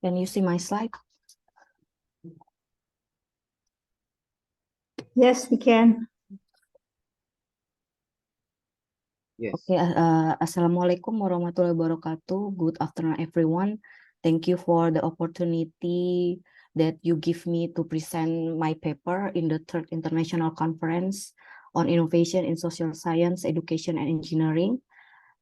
Can you see my slide? Yes, we can. Yes. Okay, Assalamualaikum warahmatullahi wabarakatuh. Good afternoon, everyone. Thank you for the opportunity that you give me to present my paper in the third international conference on innovation in social science, education, and engineering.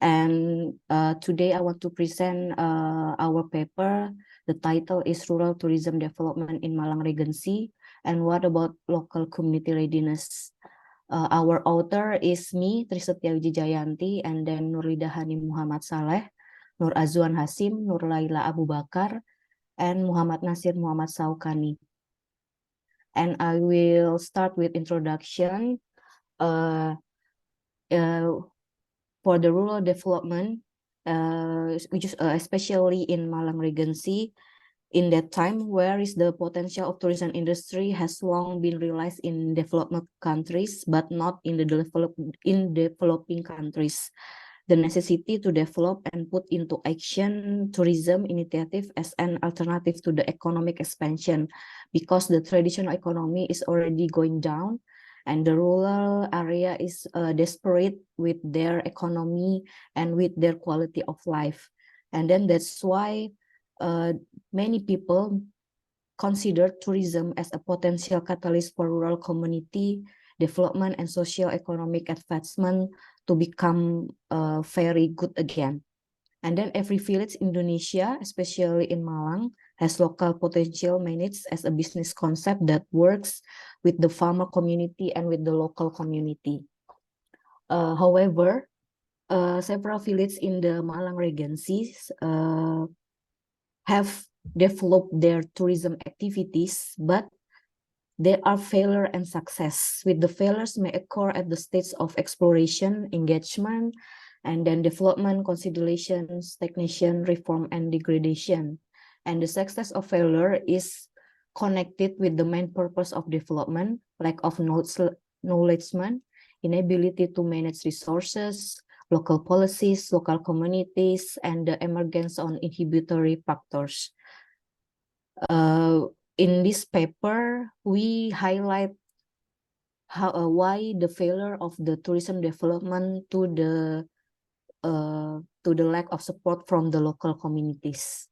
And today I want to present our paper. The title is Rural Tourism Development in Malang Regency, and what about local community readiness? Our author is me, Trisetya Wijayanti, and then Nurlida Hani Muhammad Saleh, Nur Azwan Hasim, Nur Laila Abu Bakar, and Muhammad Nasir Muhammad Saukani. And I will start with introduction. For the rural development, especially in Malang Regency, in that time, where is the potential of tourism industry has long been realized in developed countries, but not in the developing countries. The necessity to develop and put into action tourism initiative as an alternative to the economic expansion, because the traditional economy is already going down, and the rural area is desperate with their economy and with their quality of life. And then that's why many people consider tourism as a potential catalyst for rural community development and socio-economic advancement to become very good again. And then every village in Indonesia, especially in Malang, has local potential managed as a business concept that works with the farmer community and with the local community. However, several villages in the Malang Regencies have developed their tourism activities, but there are failure and success. With the failures may occur at the stage of exploration, engagement, and then development, consolidation, stagnation, reform, and degradation. And the success of failure is connected with the main purpose of development, lack of knowledge, inability to manage resources, local policies, local communities, and the emergence on inhibitory factors. In this paper, we highlight why the failure of the tourism development to the lack of support from the local communities.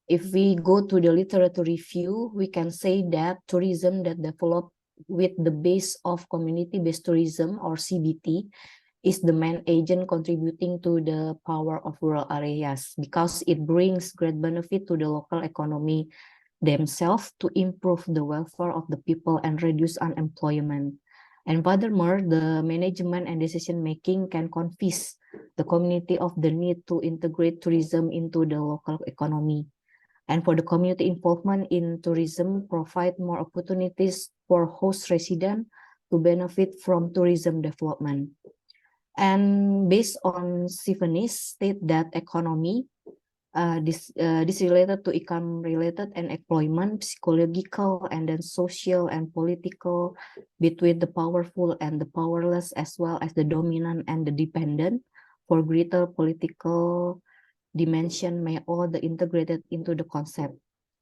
If we go to the literature review, we can say that tourism that developed with the base of community-based tourism, or CBT, is the main agent contributing to the power of rural areas, because it brings great benefit to the local economy themselves to improve the welfare of the people and reduce unemployment. And furthermore, the management and decision-making can convince the community of the need to integrate tourism into the local economy. And for the community involvement in tourism, provide more opportunities for host residents to benefit from tourism development. And based on Stephens state that economy, this related to income related and employment, psychological, and then social and political, between the powerful and the powerless, as well as the dominant and the dependent, for greater political dimension may all the integrated into the concept.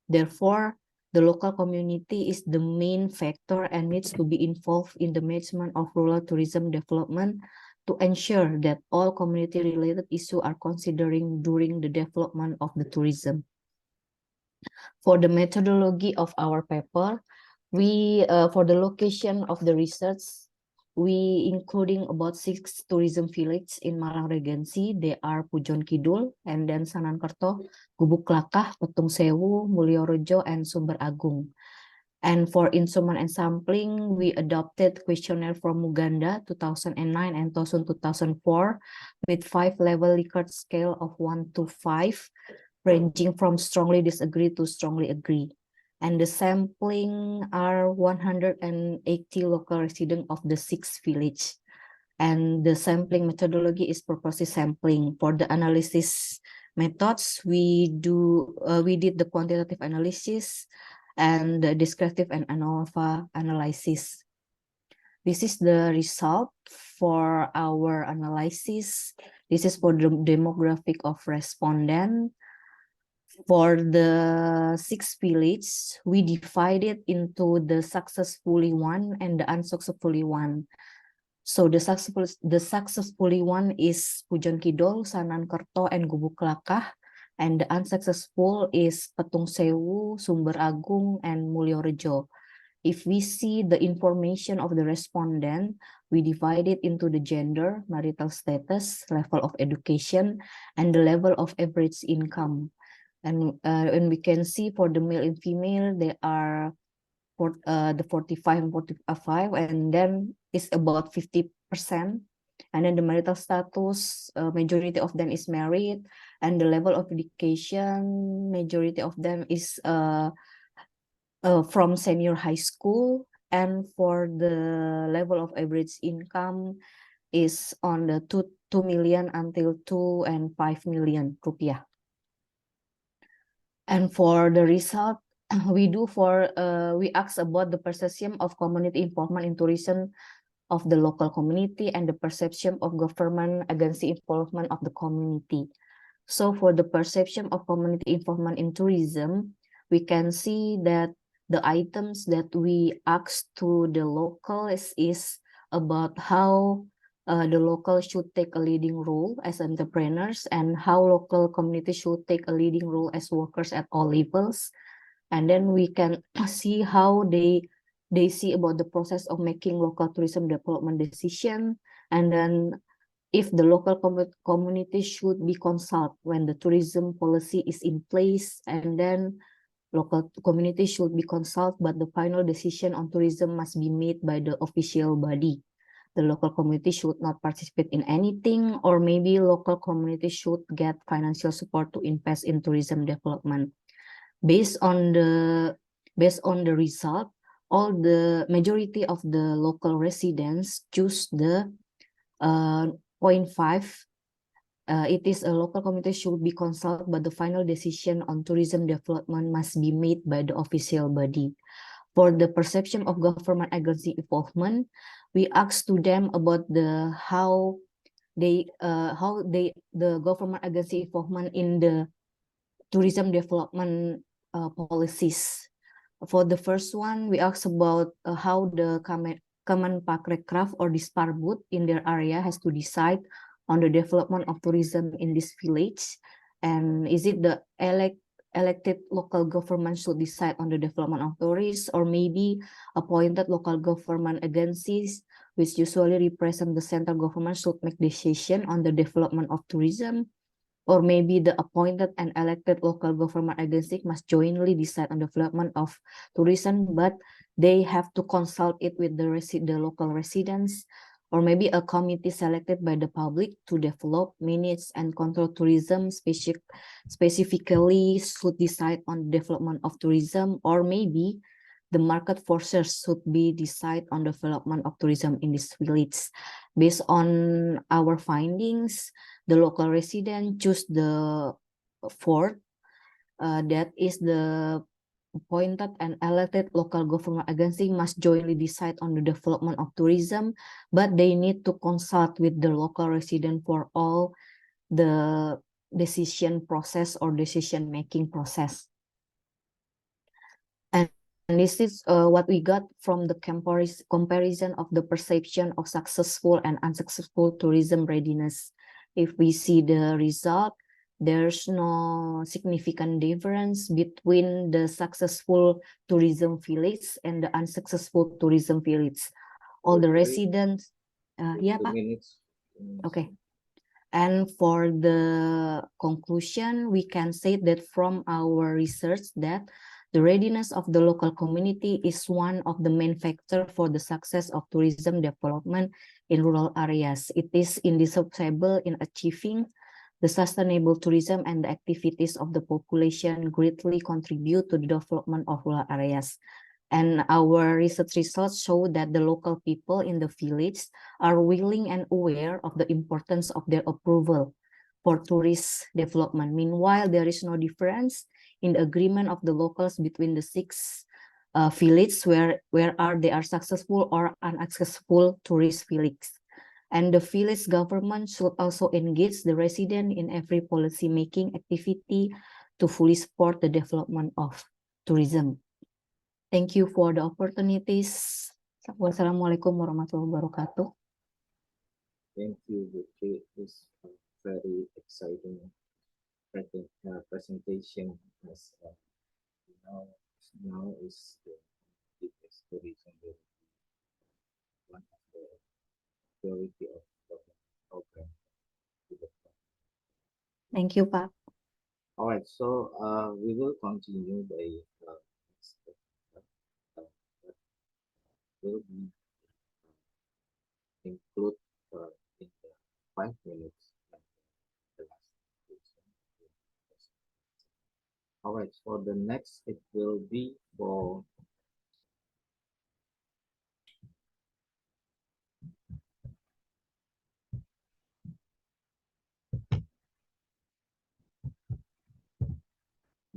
Therefore, the local community is the main factor and needs to be involved in the management of rural tourism development to ensure that all community-related issues are considered during the development of the tourism. For the methodology of our paper, we for the location of the research, we including about 6 tourism villages in Malang Regency. They are Pujon Kidul, and then Sanankerto, Gubuk Lakah, Petung Sewu, Mulyorejo, and Sumber Agung. And for instrument and sampling, we adopted questionnaire from Uganda 2009 and 2004 with 5 level Likert scale of 1 to 5, ranging from strongly disagree to strongly agree. And the sampling are 180 local residents of the 6 villages. And the sampling methodology is purposive sampling. For the analysis methods, we did the quantitative analysis and the descriptive and ANOVA analysis. This is the result for our analysis. This is for the demographic of respondent. For the 6 villages, we divided into the successfully one and the unsuccessfully one. So the successfully one is Pujon Kidul, Sanankerto, and Gubuk Lakah, and the unsuccessful is Petung Sewu, Sumber Agung, and Mulyorejo. If we see the information of the respondent, we divide it into the gender, marital status, level of education, and the level of average income. And we can see for the male and female, they are for the 45 and 45, and then it's about 50%. And then the marital status, majority of them is married, and the level of education, majority of them is from senior high school, and for the level of average income is on the 2 million until 2 and 5 million rupiah. And for the result, we ask about the perception of community involvement in tourism of the local community and the perception of government against the involvement of the community. So for the perception of community involvement in tourism, we can see that the items that we ask to the locals is about how the local should take a leading role as entrepreneurs, and how local community should take a leading role as workers at all levels. And then we can see how they see about the process of making local tourism development decision, and then if the local community should be consulted when the tourism policy is in place, and then local community should be consulted, but the final decision on tourism must be made by the official body. The local community should not participate in anything, or maybe local community should get financial support to invest in tourism development. Based on the result, all the majority of the local residents choose the 0.5. It is a local community should be consulted, but the final decision on tourism development must be made by the official body. For the perception of government agency involvement, we asked to them about the the government agency involvement in the tourism development policies. For the first one, we asked about how the Kemenparekraf or Disparbud in their area has to decide on the development of tourism in this village, and is it the elected local government should decide on the development of tourists, or maybe appointed local government agencies which usually represent the central government should make decision on the development of tourism, or maybe the appointed and elected local government agency must jointly decide on development of tourism, but they have to consult it with the local residents, or maybe a committee selected by the public to develop, manage, and control tourism specifically should decide on development of tourism, or maybe the market forces should be decide on development of tourism in this village. Based on our findings, the local resident choose the fourth, that is the appointed and elected local government agency must jointly decide on the development of tourism, but they need to consult with the local resident for all the decision process or decision making process. And this is what we got from the comparison of the perception of successful and unsuccessful tourism readiness. If we see the result, there's no significant difference between the successful tourism village and the unsuccessful tourism village. All the residents, yeah, Pak. Okay. And for the conclusion, we can say that from our research that the readiness of the local community is one of the main factors for the success of tourism development in rural areas. It is indispensable in achieving the sustainable tourism, and the activities of the population greatly contribute to the development of rural areas. And our research results show that the local people in the village are willing and aware of the importance of their approval for tourist development. Meanwhile, there is no difference in the agreement of the locals between the 6 villages where they are successful or unsuccessful tourist villages. And the village government should also engage the resident in every policy-making activity to fully support the development of tourism. Thank you for the opportunities. Wassalamualaikum warahmatullahi wabarakatuh. Thank you, Bukit. It's a very exciting presentation. As now is the biggest tourism one of the priority of the program. Thank you, Pak. All right, so we will continue by will be include in the 5 minutes. The last question. All right, for the next, it will be for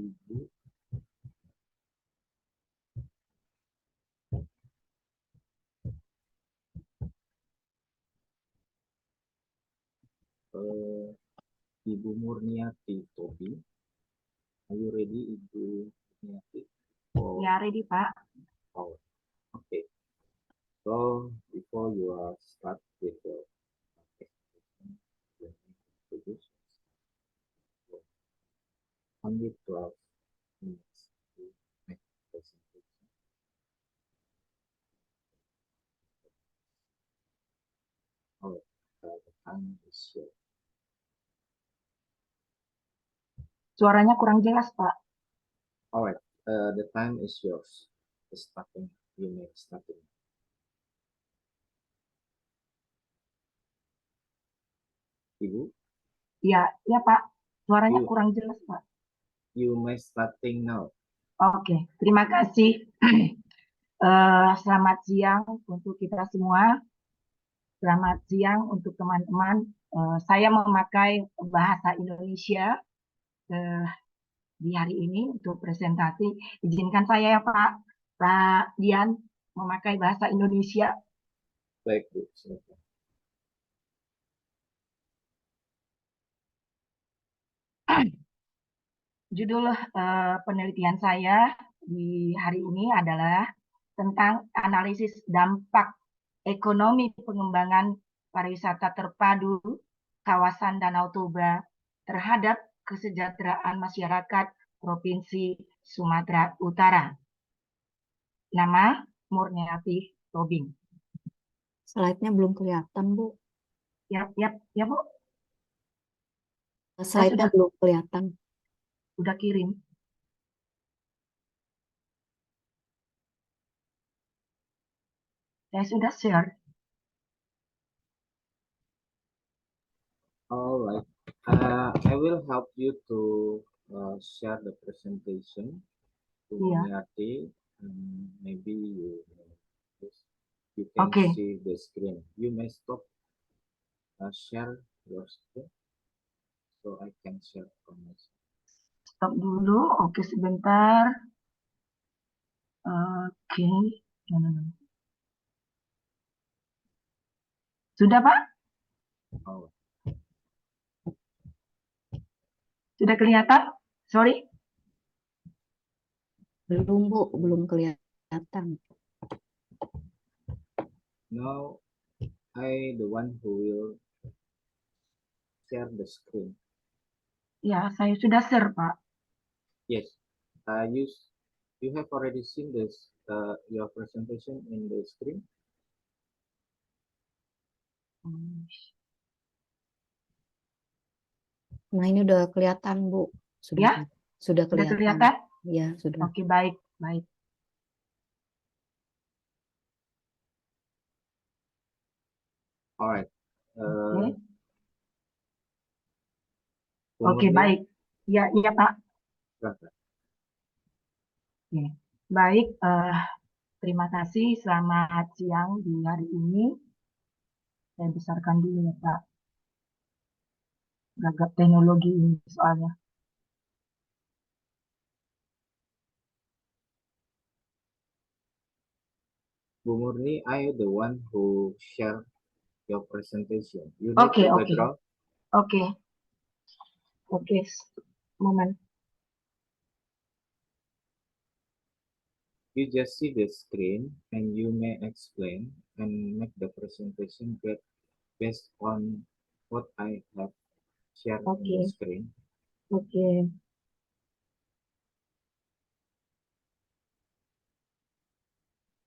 Ibu. Ibu Murniati Tobi. Are you ready, Ibu Murniati? Ya, ready, Pak. Oh, okay. So before you start with the presentation, only 12 minutes to make the presentation. All right, the time is short. Suaranya kurang jelas, Pak. All right, the time is yours. Starting, you may starting. Ibu, Ya, ya, Pak. Suaranya You- kurang jelas, Pak. you may starting now. Oke, terima kasih. Selamat siang untuk kita semua. Selamat siang untuk teman-teman. Saya memakai bahasa Indonesia di hari ini untuk presentasi. Izinkan saya ya, Pak Dian, memakai bahasa Indonesia. Baik, Bu. Silakan. Judul penelitian saya di hari ini adalah tentang analisis dampak ekonomi pengembangan pariwisata terpadu kawasan Danau Toba terhadap kesejahteraan masyarakat Provinsi Sumatera Utara. Nama Murniati Tobing. Slide-nya belum kelihatan, Bu. Ya, Bu. Slide-nya belum kelihatan. Udah kirim. Saya sudah share. All right. I will help you to share the presentation to Murniati. Maybe you can Okay. see the screen. You may stop share your screen so I can share from my screen. Stop dulu. Oke, sebentar. Oke. Sudah, Pak? Oh, Sudah kelihatan? Sorry. Belum, Bu. Belum kelihatan. now I the one who will share the screen. Ya, saya sudah share, Pak. Yes. You have already seen this your presentation in the screen. Nah, ini udah kelihatan, Bu. Ya? Sudah Sudah kelihatan. kelihatan? Ya, sudah. Oke, baik. Baik. Alright. Oke, baik. Ya, iya, Pak. Oke. Baik, terima kasih. Selamat siang di hari ini. Saya besarkan dulu ya, Pak. Gagap teknologi ini soalnya. Bu Murni, I the one who share your presentation. You need Oke, the oke. background. Oke. Oke, momen. You just see the screen and you may explain and make the presentation based on what I have shared on the Oke, screen. oke.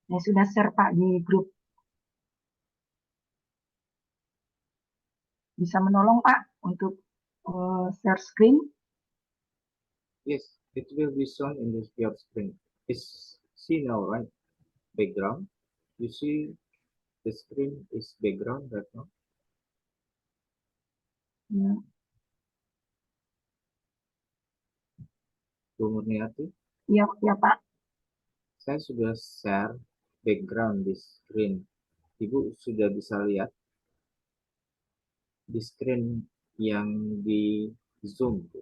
Saya sudah share Pak di grup. Bisa menolong Pak untuk share screen? Yes, it will be shown in your screen. Is see now, right? Background. You see the screen is background right now. Ya. Bu Murniati, Iya, ya Pak. saya sudah share background di screen. Ibu sudah bisa lihat di screen yang di Zoom, Bu.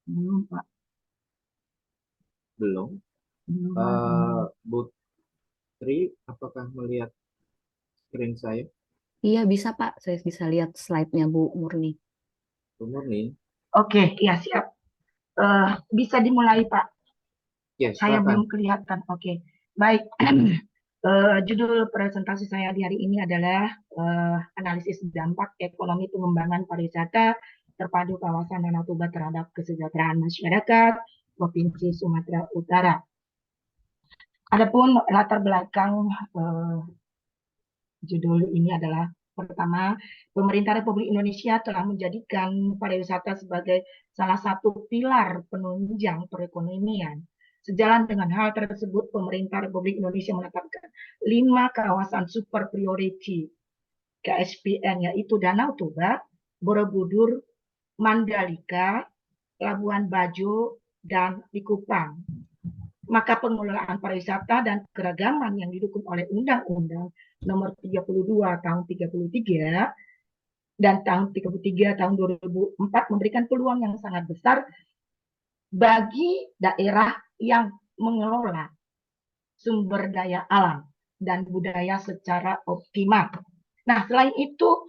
Belum Pak. Belum. Belum lagi. Bu Tri, apakah melihat screen saya? Iya bisa Pak, saya bisa lihat slide-nya Bu Murni. Bu Murni? Oke, ya siap. Bisa dimulai Pak. Ya, Saya silakan. belum kelihatan. Oke, baik. Judul presentasi saya di hari ini adalah analisis dampak ekonomi pengembangan pariwisata terpadu kawasan Danau Toba terhadap kesejahteraan masyarakat Provinsi Sumatera Utara. Adapun latar belakang judul ini adalah pertama, pemerintah Republik Indonesia telah menjadikan pariwisata sebagai salah satu pilar penunjang perekonomian. Sejalan dengan hal tersebut, pemerintah Republik Indonesia menetapkan 5 kawasan super priority KSPN, yaitu Danau Toba, Borobudur, Mandalika, Labuan Bajo, dan Likupang. Maka pengelolaan pariwisata dan keragaman yang didukung oleh Undang-Undang Nomor 32 Tahun 33 dan Tahun 33 Tahun 2004 memberikan peluang yang sangat besar bagi daerah yang mengelola sumber daya alam dan budaya secara optimal. Nah, selain itu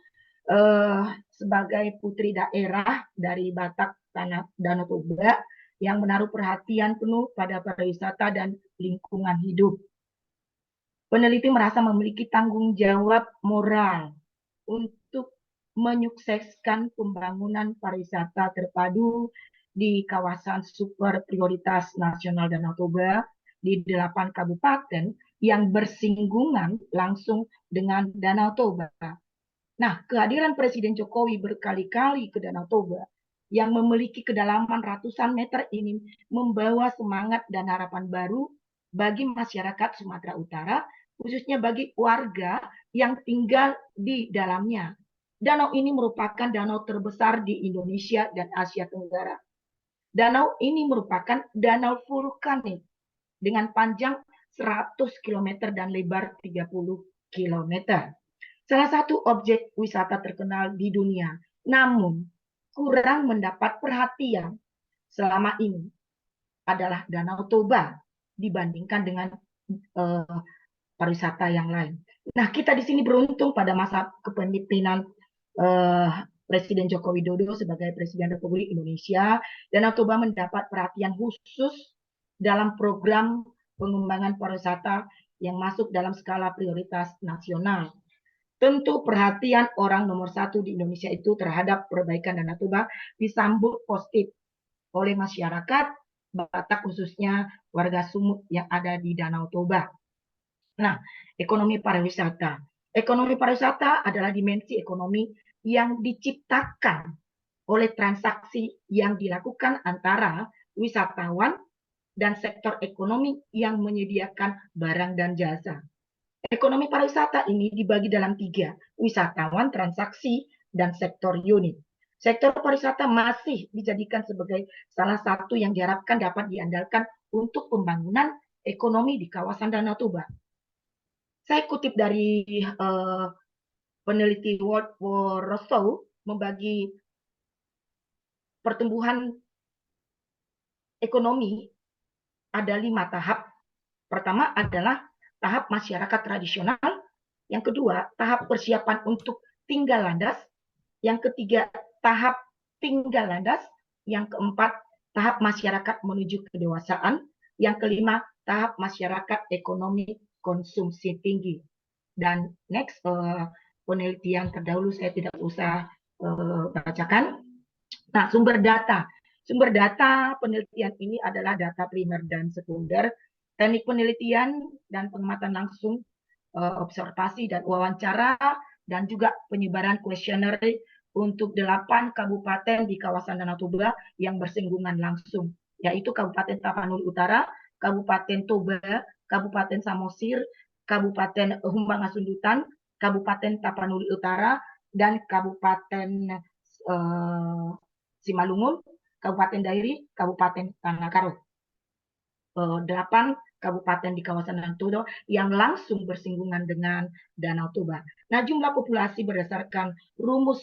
sebagai putri daerah dari Batak Danau Toba yang menaruh perhatian penuh pada pariwisata dan lingkungan hidup. Peneliti merasa memiliki tanggung jawab moral untuk menyukseskan pembangunan pariwisata terpadu di kawasan super prioritas nasional Danau Toba di 8 kabupaten yang bersinggungan langsung dengan Danau Toba. Nah, kehadiran Presiden Jokowi berkali-kali ke Danau Toba yang memiliki kedalaman ratusan meter ini membawa semangat dan harapan baru bagi masyarakat Sumatera Utara, khususnya bagi warga yang tinggal di dalamnya. Danau ini merupakan danau terbesar di Indonesia dan Asia Tenggara. Danau ini merupakan danau vulkanik dengan panjang 100 km dan lebar 30 km. Salah satu objek wisata terkenal di dunia, namun kurang mendapat perhatian selama ini adalah Danau Toba dibandingkan dengan pariwisata yang lain. Nah, kita di sini beruntung pada masa kepemimpinan Presiden Joko Widodo sebagai Presiden Republik Indonesia, Danau Toba mendapat perhatian khusus dalam program pengembangan pariwisata yang masuk dalam skala prioritas nasional. Tentu perhatian orang nomor 1 di Indonesia itu terhadap perbaikan Danau Toba disambut positif oleh masyarakat Batak, khususnya warga Sumut yang ada di Danau Toba. Nah, ekonomi pariwisata. Ekonomi pariwisata adalah dimensi ekonomi yang diciptakan oleh transaksi yang dilakukan antara wisatawan dan sektor ekonomi yang menyediakan barang dan jasa. Ekonomi pariwisata ini dibagi dalam 3, wisatawan, transaksi, dan sektor unit. Sektor pariwisata masih dijadikan sebagai salah satu yang diharapkan dapat diandalkan untuk pembangunan ekonomi di kawasan Danau Toba. Saya kutip dari peneliti World War Rostow membagi pertumbuhan ekonomi ada 5 tahap. Pertama adalah tahap masyarakat tradisional, yang kedua tahap persiapan untuk tinggal landas, yang ketiga tahap tinggal landas, yang keempat tahap masyarakat menuju kedewasaan. Yang kelima, tahap masyarakat ekonomi konsumsi tinggi. Dan next, penelitian terdahulu saya tidak usah bacakan. Nah, sumber data. Sumber data penelitian ini adalah data primer dan sekunder, teknik penelitian dan pengamatan langsung, observasi dan wawancara, dan juga penyebaran kuesioner untuk 8 kabupaten di kawasan Danau Toba yang bersinggungan langsung, yaitu Kabupaten Tapanuli Utara, Kabupaten Toba, Kabupaten Samosir, Kabupaten Humbang Hasundutan, Kabupaten Tapanuli Utara, dan Kabupaten Simalungun, Kabupaten Dairi, Kabupaten Tanah Karo. 8 kabupaten di kawasan Danau Toba yang langsung bersinggungan dengan Danau Toba. Nah, jumlah populasi berdasarkan rumus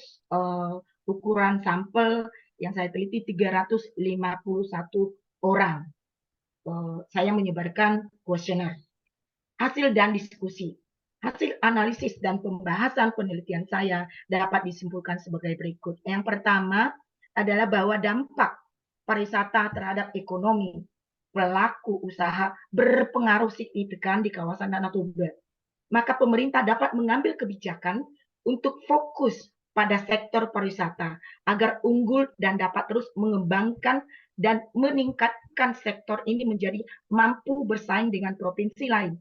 ukuran sampel yang saya teliti 351 orang. Saya menyebarkan kuesioner. Hasil dan diskusi. Hasil analisis dan pembahasan penelitian saya dapat disimpulkan sebagai berikut. Yang pertama adalah bahwa dampak pariwisata terhadap ekonomi pelaku usaha berpengaruh signifikan di kawasan Danau Toba. Maka pemerintah dapat mengambil kebijakan untuk fokus pada sektor pariwisata agar unggul dan dapat terus mengembangkan dan meningkatkan sektor ini menjadi mampu bersaing dengan provinsi lain.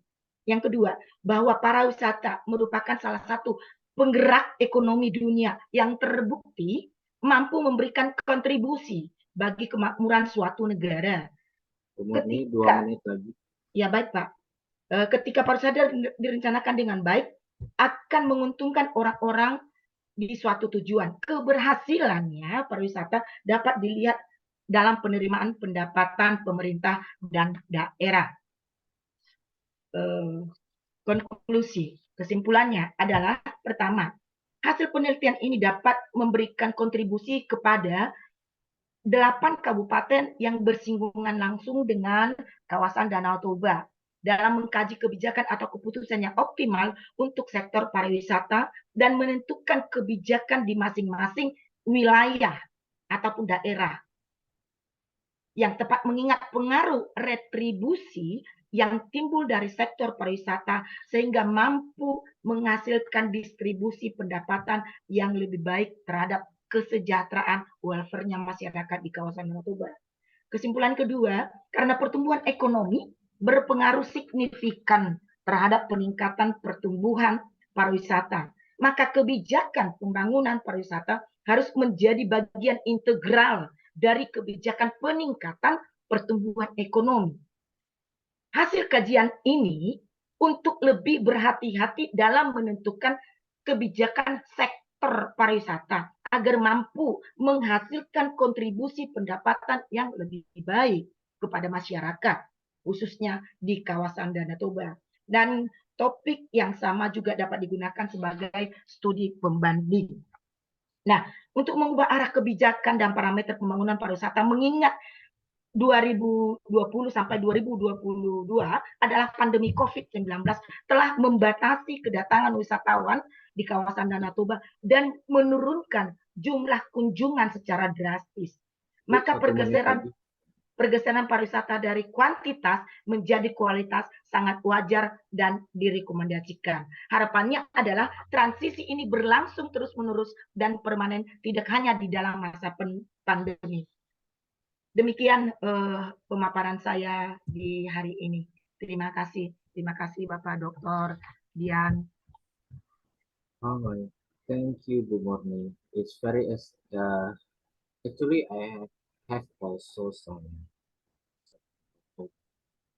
Yang kedua, bahwa pariwisata merupakan salah satu penggerak ekonomi dunia yang terbukti mampu memberikan kontribusi bagi kemakmuran suatu negara. Kemudian 2 menit lagi. Ya, baik, Pak. Ketika pariwisata direncanakan dengan baik, akan menguntungkan orang-orang di suatu tujuan. Keberhasilannya pariwisata dapat dilihat dalam penerimaan pendapatan pemerintah dan daerah. Konklusi, kesimpulannya adalah pertama, hasil penelitian ini dapat memberikan kontribusi kepada 8 kabupaten yang bersinggungan langsung dengan kawasan Danau Toba dalam mengkaji kebijakan atau keputusan yang optimal untuk sektor pariwisata dan menentukan kebijakan di masing-masing wilayah ataupun daerah yang tepat mengingat pengaruh retribusi yang timbul dari sektor pariwisata sehingga mampu menghasilkan distribusi pendapatan yang lebih baik terhadap kesejahteraan welfare-nya masyarakat di kawasan Danau Toba. Kesimpulan kedua, karena pertumbuhan ekonomi berpengaruh signifikan terhadap peningkatan pertumbuhan pariwisata, maka kebijakan pembangunan pariwisata harus menjadi bagian integral dari kebijakan peningkatan pertumbuhan ekonomi. Hasil kajian ini untuk lebih berhati-hati dalam menentukan kebijakan sektor pariwisata agar mampu menghasilkan kontribusi pendapatan yang lebih baik kepada masyarakat, khususnya di kawasan Danau Toba. Dan topik yang sama juga dapat digunakan sebagai studi pembanding. Nah, untuk mengubah arah kebijakan dan parameter pembangunan pariwisata mengingat 2020 sampai 2022 adalah pandemi COVID-19 telah membatasi kedatangan wisatawan di kawasan Danau Toba dan menurunkan jumlah kunjungan secara drastis. Maka pergeseran pariwisata dari kuantitas menjadi kualitas sangat wajar dan direkomendasikan. Harapannya adalah transisi ini berlangsung terus-menerus dan permanen, tidak hanya di dalam masa pandemi. Demikian pemaparan saya di hari ini. Terima kasih Bapak Dr. Dian. Alright, thank you, Bu Murni. It's very actually I have also some.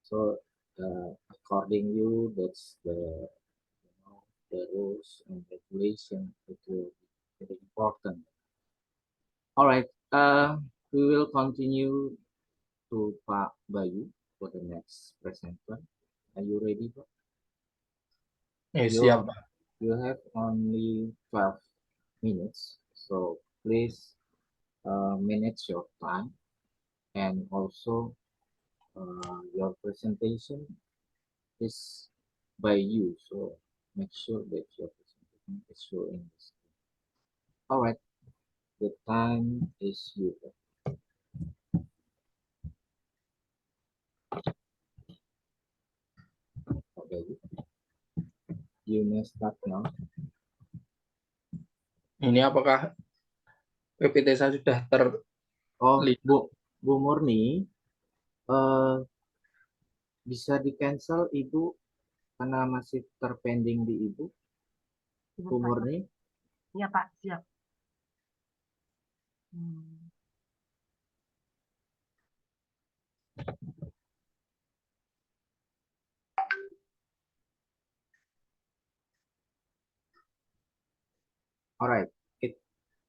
So according you, that's the rules and regulation. It will be very important. All right, we will continue to Pak Bayu for the next presenter. Are you ready, Pak? Siap, Pak. You have only 12 minutes, so please manage your time, and also your presentation is by you, so make sure that your presentation is showing the screen. All right, the time is you. You may start now. Ini apakah PPT saya sudah Oh, terlihat? Bu Murni, bisa di cancel Ibu karena masih terpending di Ibu, Bu Murni. Iya Pak, siap. Hmm. Alright, it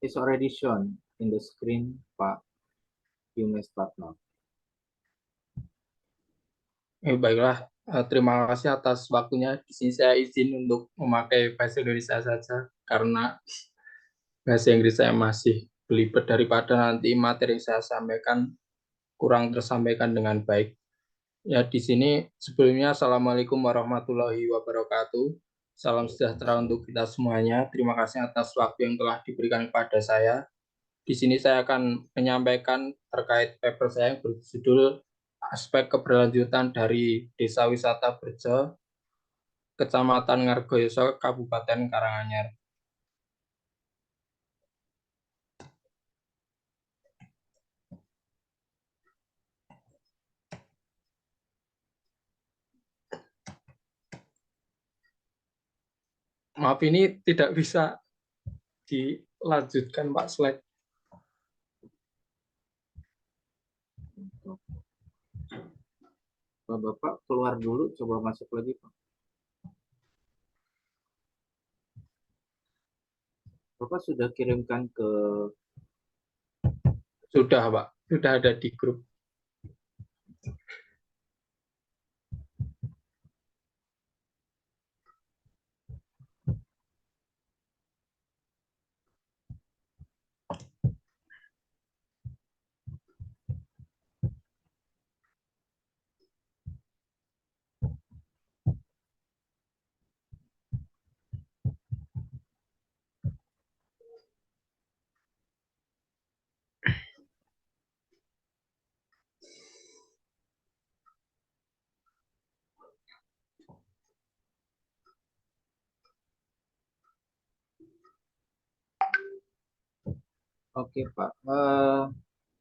is already shown in the screen, Pak. You may start now. Baiklah, terima kasih atas waktunya. Di sini saya izin untuk memakai bahasa Indonesia saja karena bahasa Inggris saya masih belibet, daripada nanti materi yang saya sampaikan kurang tersampaikan dengan baik. Ya, di sini sebelumnya Assalamualaikum warahmatullahi wabarakatuh. Salam sejahtera untuk kita semuanya. Terima kasih atas waktu yang telah diberikan kepada saya. Di sini saya akan menyampaikan terkait paper saya yang berjudul Aspek Keberlanjutan dari Desa Wisata Berjo, Kecamatan Ngargoyoso, Kabupaten Karanganyar. Maaf, ini tidak bisa dilanjutkan, Pak, slide. Bapak keluar dulu, coba masuk lagi, Pak. Bapak sudah kirimkan ke... Sudah, Pak. Sudah ada di grup. Oke, Pak.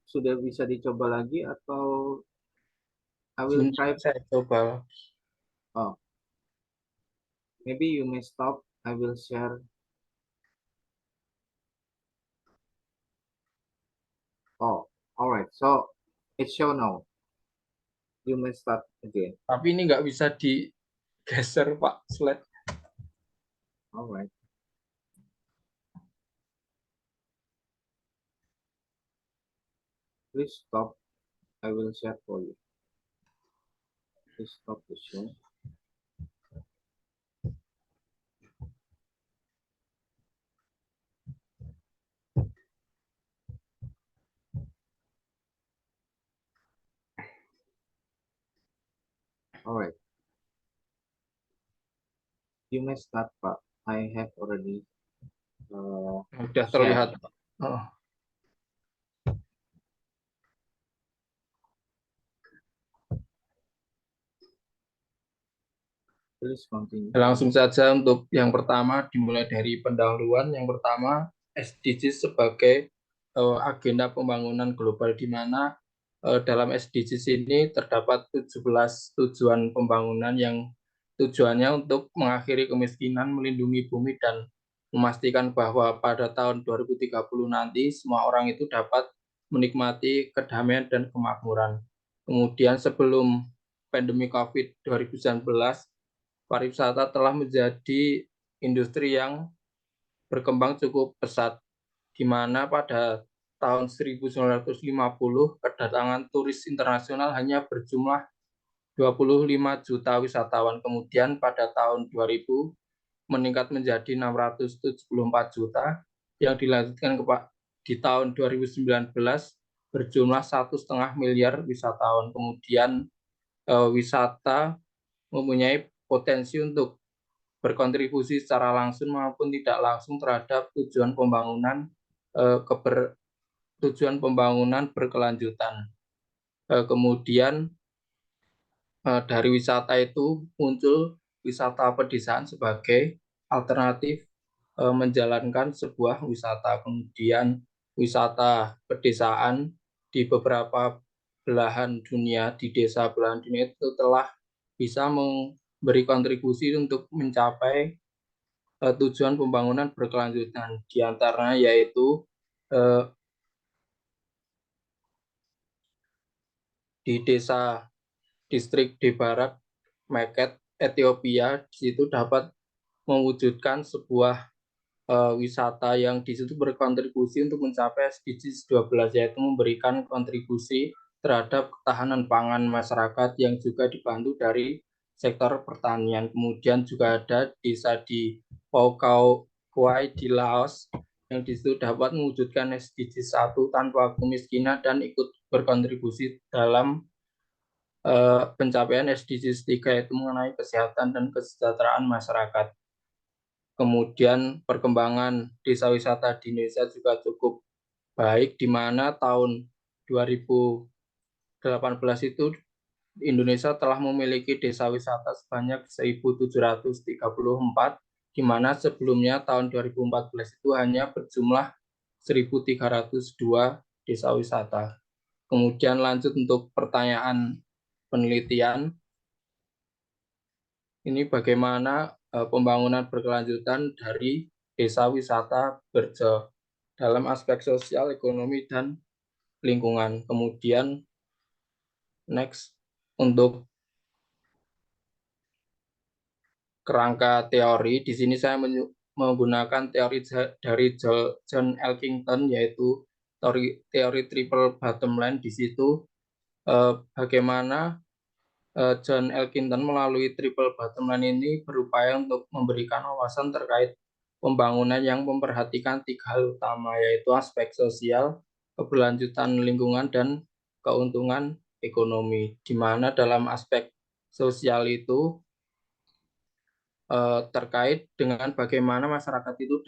Sudah bisa dicoba lagi atau I will try? Saya coba. Oh, maybe you may stop. I will share. Oh, all right. So it's show now. You may start again. Tapi ini nggak bisa digeser, Pak, slide. All right. Please stop. I will share for you. Please stop the show. All right. You may start, Pak. I have already Sudah terlihat, Pak. Oh. Please continue. Langsung saja untuk yang pertama, dimulai dari pendahuluan. Yang pertama, SDGs sebagai agenda pembangunan global, di mana dalam SDGs ini terdapat 17 tujuan pembangunan yang tujuannya untuk mengakhiri kemiskinan, melindungi bumi, dan memastikan bahwa pada tahun 2030 nanti semua orang itu dapat menikmati kedamaian dan kemakmuran. Kemudian sebelum pandemi COVID 2019, pariwisata telah menjadi industri yang berkembang cukup pesat, di mana pada tahun 1950 kedatangan turis internasional hanya berjumlah 25 juta wisatawan. Kemudian pada tahun 2000 meningkat menjadi 674 juta, yang dilanjutkan di tahun 2019 berjumlah 1,5 miliar wisatawan. Kemudian wisata mempunyai potensi untuk berkontribusi secara langsung maupun tidak langsung terhadap tujuan pembangunan berkelanjutan. Kemudian dari wisata itu muncul wisata pedesaan sebagai alternatif menjalankan sebuah wisata. Kemudian wisata pedesaan di beberapa belahan dunia, di desa belahan dunia itu telah bisa memberi kontribusi untuk mencapai tujuan pembangunan berkelanjutan. Di antaranya yaitu di desa distrik Debarak, Meket, Ethiopia, di situ dapat mewujudkan sebuah wisata yang di situ berkontribusi untuk mencapai SDGs 12, yaitu memberikan kontribusi terhadap ketahanan pangan masyarakat yang juga dibantu dari sektor pertanian. Kemudian juga ada desa di Paukau Kuai di Laos yang di situ dapat mewujudkan SDGs 1 tanpa kemiskinan dan ikut berkontribusi dalam pencapaian SDGs 3 yaitu mengenai kesehatan dan kesejahteraan masyarakat. Kemudian perkembangan desa wisata di Indonesia juga cukup baik, di mana tahun 2018 itu Indonesia telah memiliki desa wisata sebanyak 1.734, di mana sebelumnya tahun 2014 itu hanya berjumlah 1.302 desa wisata. Kemudian lanjut untuk pertanyaan penelitian. Ini bagaimana pembangunan berkelanjutan dari desa wisata Berjo dalam aspek sosial, ekonomi, dan lingkungan. Kemudian next untuk kerangka teori, di sini saya menggunakan teori dari John Elkington, yaitu teori triple bottom line. Di situ bagaimana John Elkington melalui triple bottom line ini berupaya untuk memberikan wawasan terkait pembangunan yang memperhatikan 3 hal utama, yaitu aspek sosial, keberlanjutan lingkungan, dan keuntungan ekonomi. Di mana dalam aspek sosial itu terkait dengan bagaimana masyarakat itu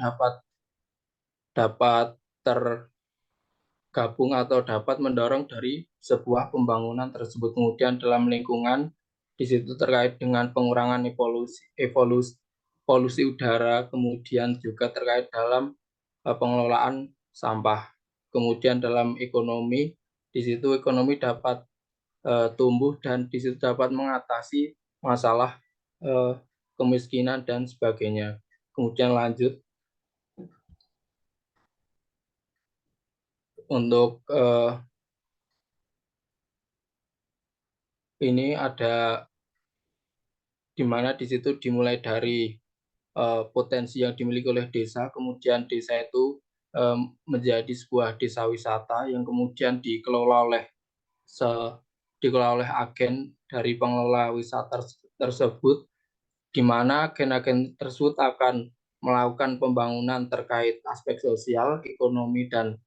dapat tergabung atau dapat mendorong dari sebuah pembangunan tersebut. Kemudian dalam lingkungan, di situ terkait dengan pengurangan polusi udara, kemudian juga terkait dalam pengelolaan sampah. Kemudian dalam ekonomi, di situ ekonomi dapat tumbuh dan di situ dapat mengatasi masalah kemiskinan dan sebagainya. Kemudian lanjut untuk ini ada di mana di situ dimulai dari potensi yang dimiliki oleh desa, kemudian desa itu menjadi sebuah desa wisata yang kemudian dikelola oleh agen dari pengelola wisata tersebut, di mana agen-agen tersebut akan melakukan pembangunan terkait aspek sosial, ekonomi, dan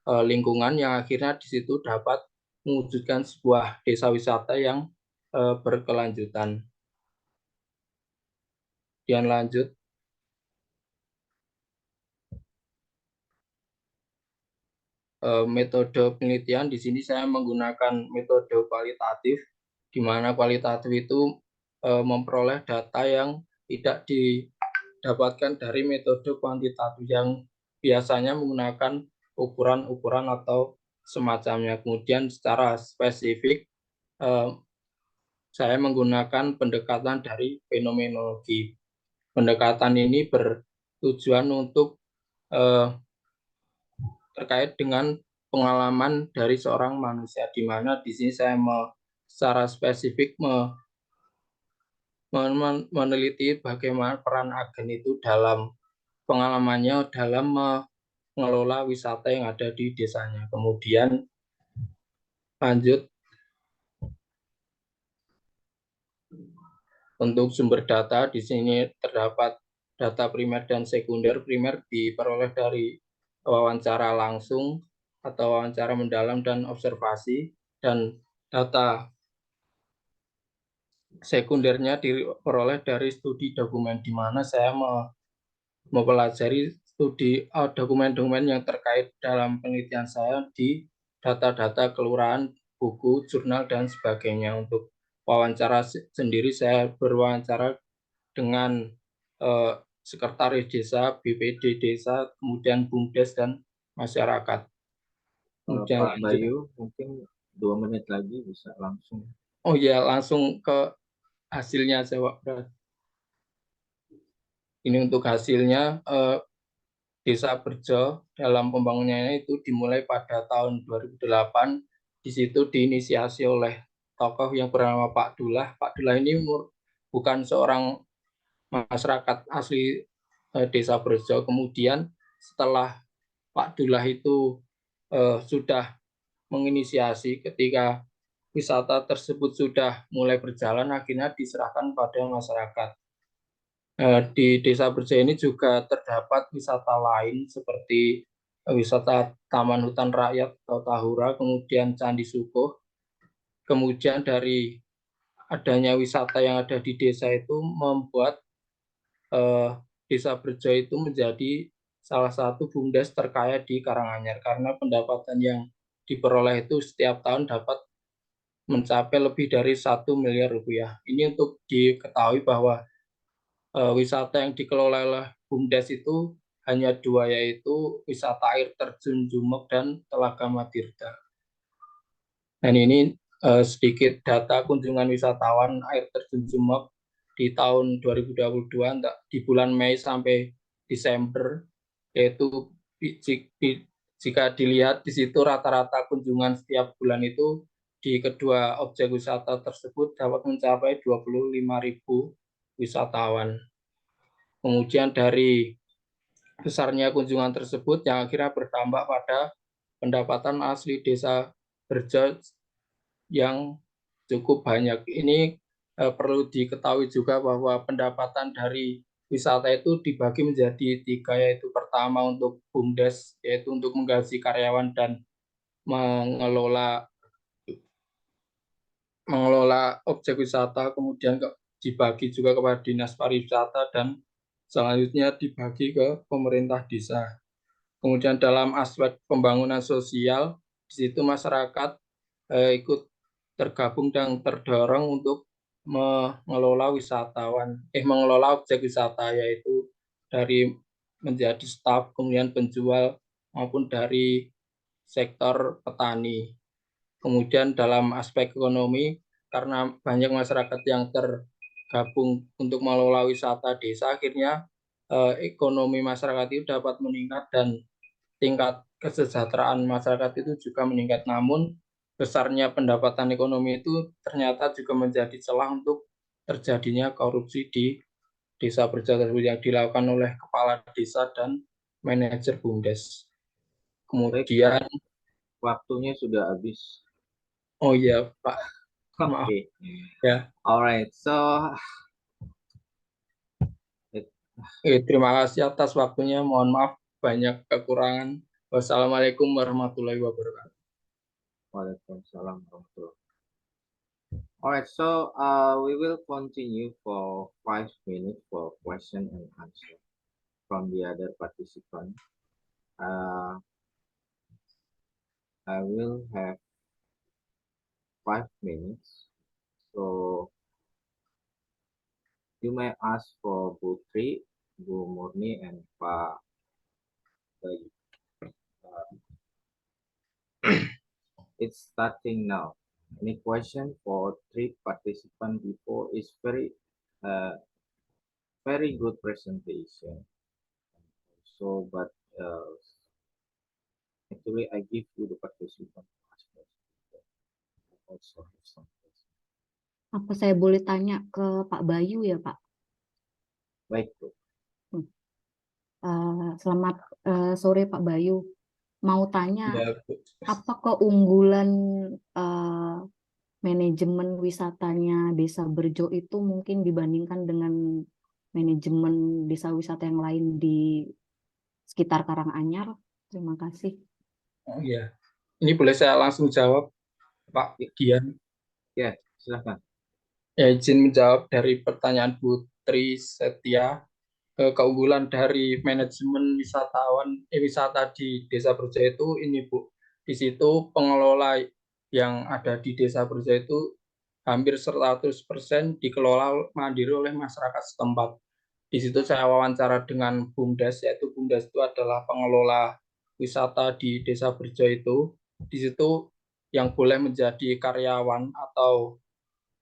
lingkungan yang akhirnya di situ dapat mewujudkan sebuah desa wisata yang berkelanjutan. Kemudian lanjut. Metode penelitian di sini saya menggunakan metode kualitatif, di mana kualitatif itu memperoleh data yang tidak didapatkan dari metode kuantitatif yang biasanya menggunakan ukuran-ukuran atau semacamnya. Kemudian secara spesifik saya menggunakan pendekatan dari fenomenologi. Pendekatan ini bertujuan untuk terkait dengan pengalaman dari seorang manusia, di mana di sini saya secara spesifik meneliti bagaimana peran agen itu dalam pengalamannya dalam mengelola wisata yang ada di desanya. Kemudian lanjut untuk sumber data, di sini terdapat data primer dan sekunder. Primer diperoleh dari wawancara langsung atau wawancara mendalam dan observasi, dan data sekundernya diperoleh dari studi dokumen, di mana saya mempelajari studi dokumen-dokumen yang terkait dalam penelitian saya di data-data kelurahan, buku, jurnal, dan sebagainya. Untuk wawancara sendiri saya berwawancara dengan sekretaris desa, BPD desa, kemudian BUMDes dan masyarakat. Kemudian Pak lanjut. Bayu, mungkin 2 menit lagi bisa langsung. Oh ya, langsung ke hasilnya saya Pak Pras. Ini untuk hasilnya, Desa Berjo dalam pembangunannya itu dimulai pada tahun 2008. Di situ diinisiasi oleh tokoh yang bernama Pak Dullah. Pak Dullah ini bukan seorang masyarakat asli Desa Berjo. Kemudian setelah Pak Dullah itu sudah menginisiasi, ketika wisata tersebut sudah mulai berjalan, akhirnya diserahkan pada masyarakat. Di Desa Berjaya ini juga terdapat wisata lain seperti wisata Taman Hutan Rakyat atau Tahura, kemudian Candi Sukuh. Kemudian dari adanya wisata yang ada di desa itu membuat Desa Berjaya itu menjadi salah satu BUMDes terkaya di Karanganyar, karena pendapatan yang diperoleh itu setiap tahun dapat mencapai lebih dari 1 miliar rupiah. Ini untuk diketahui bahwa wisata yang dikelola oleh BUMDes itu hanya 2, yaitu wisata air terjun Jumek dan Telaga Matirda. Dan ini sedikit data kunjungan wisatawan air terjun Jumek di tahun 2022 di bulan Mei sampai Desember, yaitu jika dilihat di situ rata-rata kunjungan setiap bulan itu di kedua objek wisata tersebut dapat mencapai 25.000 wisatawan. Kemudian dari besarnya kunjungan tersebut yang akhirnya berdampak pada pendapatan asli Desa Berjo yang cukup banyak. Ini perlu diketahui juga bahwa pendapatan dari wisata itu dibagi menjadi 3, yaitu pertama untuk BUMDes, yaitu untuk menggaji karyawan dan mengelola objek wisata, kemudian dibagi juga kepada dinas pariwisata, dan selanjutnya dibagi ke pemerintah desa. Kemudian dalam aspek pembangunan sosial, di situ masyarakat ikut tergabung dan terdorong untuk mengelola mengelola objek wisata, yaitu dari menjadi staf, kemudian penjual, maupun dari sektor petani. Kemudian dalam aspek ekonomi, karena banyak masyarakat yang tergabung untuk mengelola wisata desa, akhirnya ekonomi masyarakat itu dapat meningkat dan tingkat kesejahteraan masyarakat itu juga meningkat. Namun besarnya pendapatan ekonomi itu ternyata juga menjadi celah untuk terjadinya korupsi di Desa Berjo tersebut yang dilakukan oleh kepala desa dan manajer BUMDes. Kemudian, Waktunya sudah habis. oh iya Pak, maaf. Oke. Ya. Alright, so Terima kasih atas waktunya. Mohon maaf banyak kekurangan. Wassalamualaikum warahmatullahi wabarakatuh. Waalaikumsalam warahmatullahi. Alright, so we will continue for 5 minutes for question and answer from the other participant. I will have 5 minutes, so you may ask for Bu Tri, Bu Murni, and Pak Bayu. It's starting now. Any question for 3 participants before? Is very good presentation. So, but actually, I give you the participant to ask question. I also have some question. Apa saya boleh tanya ke Pak Bayu ya, Pak? Baik, Bu. Selamat sore Pak Bayu. Mau tanya, Ya, apa keunggulan manajemen wisatanya Desa Berjo itu mungkin dibandingkan dengan manajemen desa wisata yang lain di sekitar Karanganyar? Terima kasih. oh iya. Ini boleh saya langsung jawab, Pak Dian? Ya, silakan. Ya, izin menjawab dari pertanyaan Bu Tri Setia. Keunggulan dari manajemen wisata di Desa Berjo itu ini Bu, di situ pengelola yang ada di Desa Berjo itu hampir 100% dikelola mandiri oleh masyarakat setempat. Di situ saya wawancara dengan BUMDes, yaitu BUMDes itu adalah pengelola wisata di Desa Berjo itu. Di situ yang boleh menjadi karyawan atau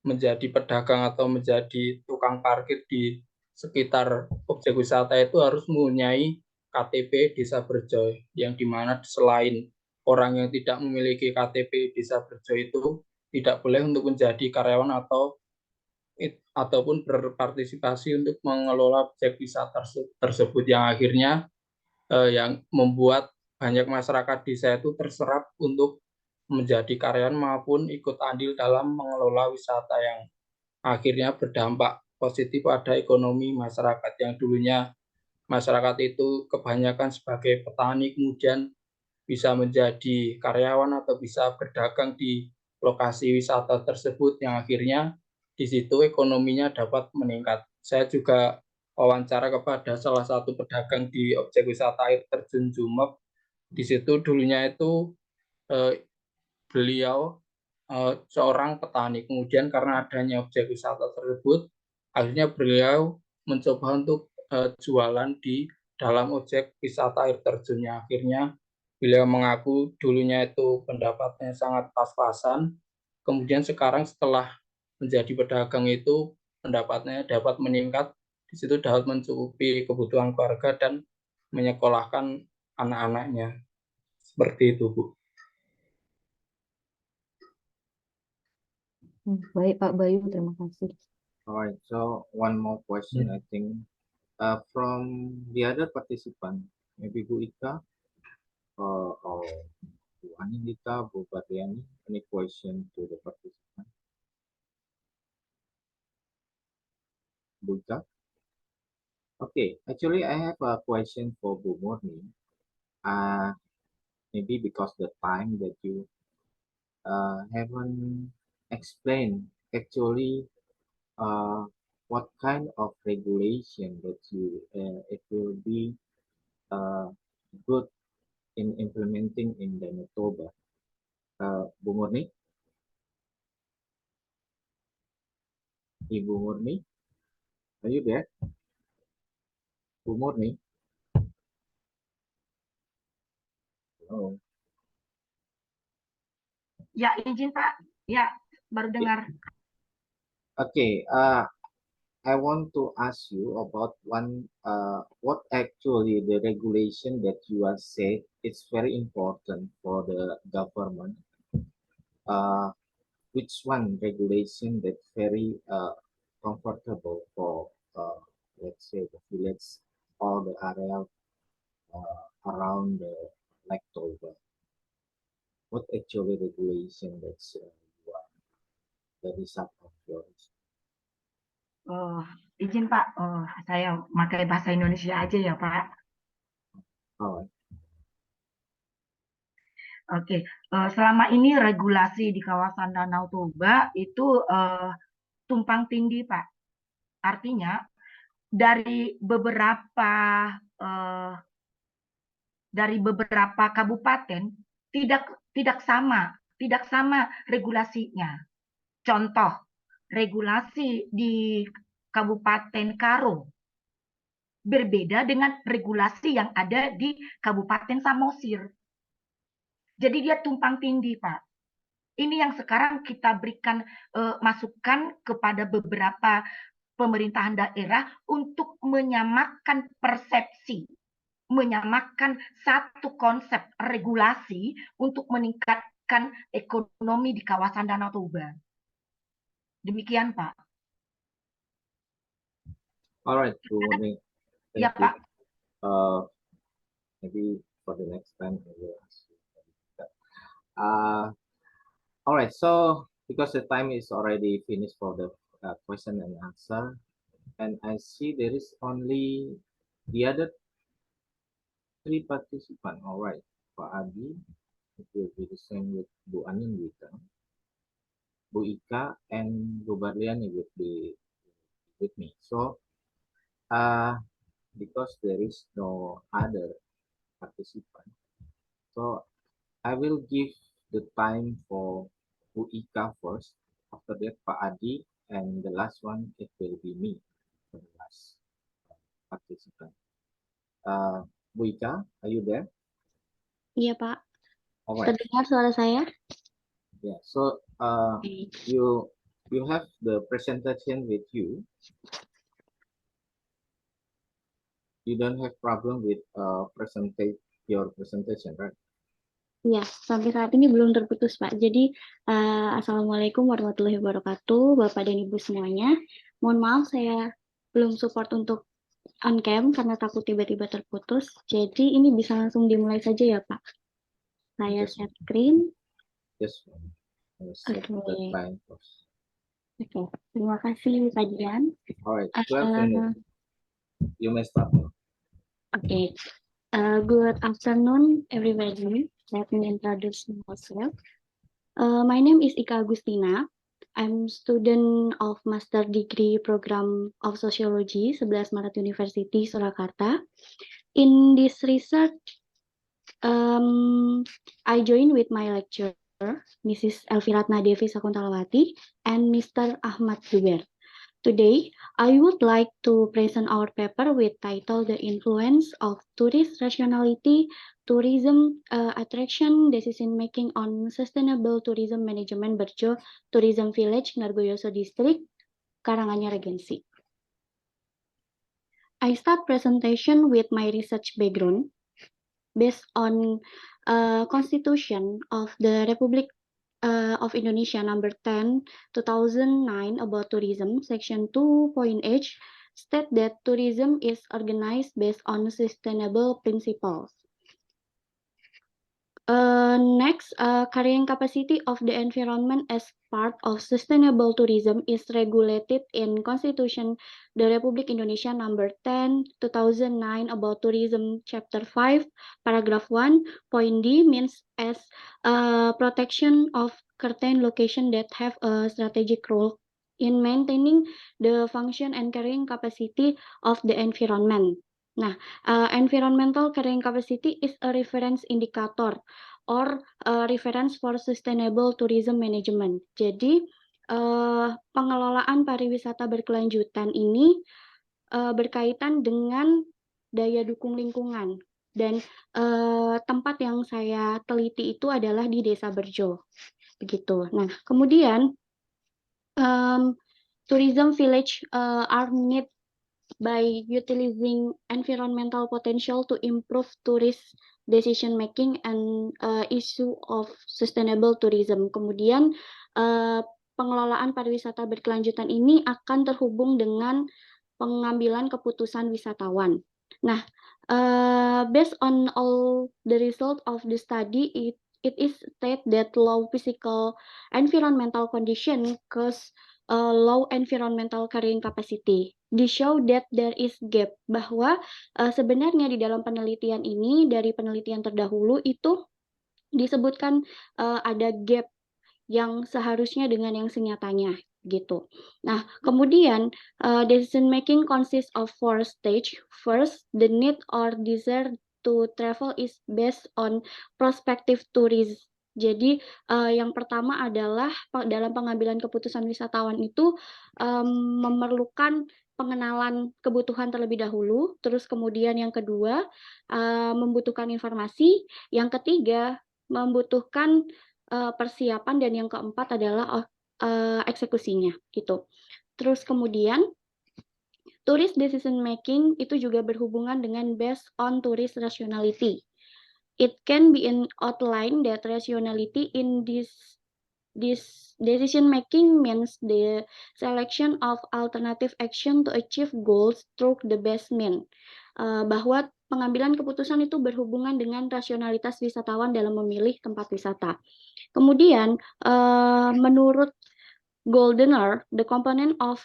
menjadi pedagang atau menjadi tukang parkir di sekitar objek wisata itu harus mempunyai KTP Desa Berjo, yang dimana selain orang yang tidak memiliki KTP Desa Berjo itu tidak boleh untuk menjadi karyawan ataupun berpartisipasi untuk mengelola objek wisata tersebut, yang akhirnya yang membuat banyak masyarakat desa itu terserap untuk menjadi karyawan maupun ikut andil dalam mengelola wisata, yang akhirnya berdampak positif pada ekonomi masyarakat. Yang dulunya masyarakat itu kebanyakan sebagai petani kemudian bisa menjadi karyawan atau bisa berdagang di lokasi wisata tersebut, yang akhirnya di situ ekonominya dapat meningkat. Saya juga wawancara kepada salah satu pedagang di objek wisata air terjun Jumek. Di situ dulunya itu beliau seorang petani, kemudian karena adanya objek wisata tersebut, akhirnya beliau mencoba untuk jualan di dalam objek wisata air terjunnya. Akhirnya beliau mengaku dulunya itu pendapatnya sangat pas-pasan, kemudian sekarang setelah menjadi pedagang itu pendapatnya dapat meningkat, di situ dapat mencukupi kebutuhan keluarga dan menyekolahkan anak-anaknya. Seperti itu, Bu. Baik Pak Bayu, terima kasih. All right, so one more question, I think, from the other participant, maybe Bu Ika or Bu Anindita, Bu Bariani, any question to the participant? Bu Ika? Okay, actually, I have a question for Bu Murni. Maybe because the time that you haven't explained actually what kind of regulation that you it will be good in implementing in Danau Toba. Bu Murni? Ibu Murni? Are you there? Bu Murni? Hello. Ya, izin Pak. Ya, baru dengar. Okay, I want to ask you about one, what actually the regulation that you are saying it's very important for the government. Which one regulation that's very comfortable for, let's say, the village or the area around the Lake Toba? What actually regulation that's the result of yours? Izin Pak, saya pakai bahasa Indonesia aja ya Pak. Oh, Oke, selama ini regulasi di kawasan Danau Toba itu tumpang tindih Pak. Artinya dari beberapa kabupaten tidak sama regulasinya. Contoh, regulasi di Kabupaten Karo berbeda dengan regulasi yang ada di Kabupaten Samosir. Jadi dia tumpang tindih, Pak. Ini yang sekarang kita berikan masukan kepada beberapa pemerintahan daerah untuk menyamakan persepsi, menyamakan satu konsep regulasi untuk meningkatkan ekonomi di kawasan Danau Toba. Demikian, Pak. all right, Bu Murni. Ya, Thank you. Pak. Maybe for the next time I will ask you. All right, so because the time is already finished for the question and answer, and I see there is only the other 3 participants. All right, Pak Adi, it will be the same with Bu Anindita, Bu Ika, and Bu Barliani will be with me. So, because there is no other participant, so I will give the time for Bu Ika first after that Pak Adi, and the last one it will be me, for the last participant. Bu Ika, are you there? Iya, Pak. All right. Terdengar suara saya? Yeah. So Oke. you have the presentation with you. You don't have problem with your presentation, right? Iya, sampai saat ini belum terputus, Pak. Jadi, Assalamualaikum warahmatullahi wabarakatuh, Bapak dan Ibu semuanya. Mohon maaf, saya belum support untuk on-cam karena takut tiba-tiba terputus. Jadi, ini bisa langsung dimulai saja ya, Pak. Saya Just- share screen. Just set the Oke. time first. Oke, terima kasih, Pak Dian. All right, 12 Uh, minutes. You may start now. Okay. Good afternoon, everybody. Let me introduce myself. My name is Ika Agustina. I'm student of Master Degree Program of Sociology, 11 Maret University, Surakarta. In this research, I joined with my lecturer, Mrs. Elviratna Devi Sakuntalawati, and Mr. Ahmad Zuber. Today, I would like to present our paper with title The Influence of Tourist Rationality, Tourism Attraction, Decision Making on Sustainable Tourism Management Berjo Tourism Village, Ngargoyoso District, Karanganyar Regency. I start presentation with my research background based on Constitution of the Republic of Indonesia number 10 2009 about tourism, section 2.h state that tourism is organized based on sustainable principles. Next, carrying capacity of the environment as part of sustainable tourism is regulated in Constitution the Republic Indonesia number 10 2009 about tourism chapter 5 paragraph 1 point D means as protection of certain location that have a strategic role in maintaining the function and carrying capacity of the environment. Nah, environmental carrying capacity is a reference indicator or reference for sustainable tourism management. Jadi, pengelolaan pariwisata berkelanjutan ini berkaitan dengan daya dukung lingkungan. Dan tempat yang saya teliti itu adalah di Desa Berjo. Begitu. Nah, kemudian tourism village are need by utilizing environmental potential to improve tourist decision making and issue of sustainable tourism. Kemudian pengelolaan pariwisata berkelanjutan ini akan terhubung dengan pengambilan keputusan wisatawan. Nah, based on all the result of the study, it is stated that low physical environmental condition cause low environmental carrying capacity. They show that there is gap, bahwa sebenarnya di dalam penelitian ini, dari penelitian terdahulu itu disebutkan ada gap yang seharusnya dengan yang senyatanya gitu. Nah, kemudian decision making consists of 4 stage. First, the need or desire to travel is based on prospective tourism. Jadi yang pertama adalah dalam pengambilan keputusan wisatawan itu memerlukan pengenalan kebutuhan terlebih dahulu, terus kemudian yang kedua membutuhkan informasi, yang ketiga membutuhkan persiapan, dan yang keempat adalah eksekusinya gitu. Terus kemudian tourist decision making itu juga berhubungan dengan based on tourist rationality. It can be an outline that rationality in this decision making means the selection of alternative action to achieve goals through the best means. Bahwa pengambilan keputusan itu berhubungan dengan rasionalitas wisatawan dalam memilih tempat wisata. Kemudian menurut Goldener, the component of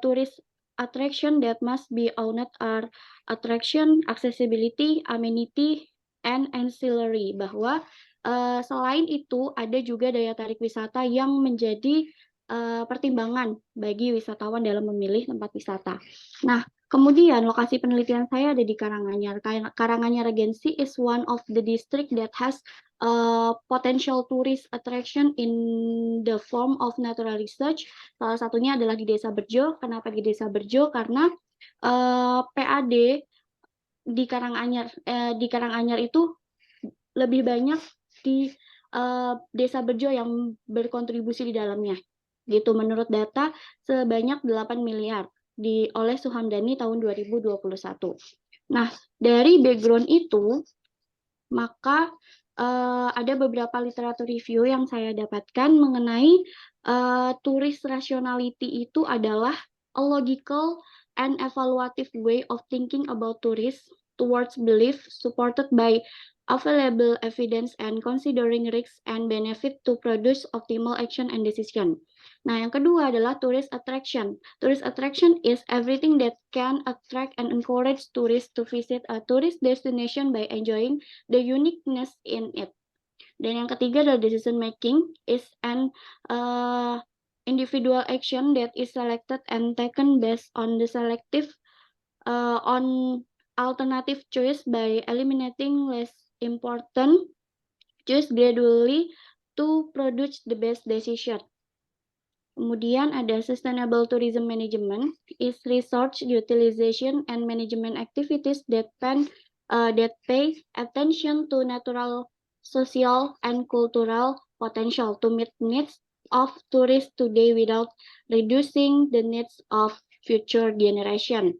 tourist attraction that must be owned are attraction, accessibility, amenity, and ancillary, bahwa selain itu ada juga daya tarik wisata yang menjadi pertimbangan bagi wisatawan dalam memilih tempat wisata. Nah, Kemudian lokasi penelitian saya ada di Karanganyar. Karanganyar Regency is one of the district that has potential tourist attraction in the form of natural research. Salah satunya adalah di Desa Berjo. Kenapa di Desa Berjo? Karena PAD di Karanganyar itu lebih banyak di Desa Berjo yang berkontribusi di dalamnya. Gitu menurut data sebanyak 8 miliar oleh Suhamdani tahun 2021. Nah, dari background itu maka ada beberapa literatur review yang saya dapatkan mengenai tourist rationality itu adalah a logical and evaluative way of thinking about tourists towards belief supported by available evidence and considering risks and benefit to produce optimal action and decision. Nah, yang kedua adalah tourist attraction. Tourist attraction is everything that can attract and encourage tourists to visit a tourist destination by enjoying the uniqueness in it. Dan yang ketiga adalah decision making is an individual action that is selected and taken based on the selective on alternative choice by eliminating less important choice gradually to produce the best decision. Kemudian ada sustainable tourism management is research, utilization, and management activities that pay attention to natural, social, and cultural potential to meet needs of tourists today without reducing the needs of future generation.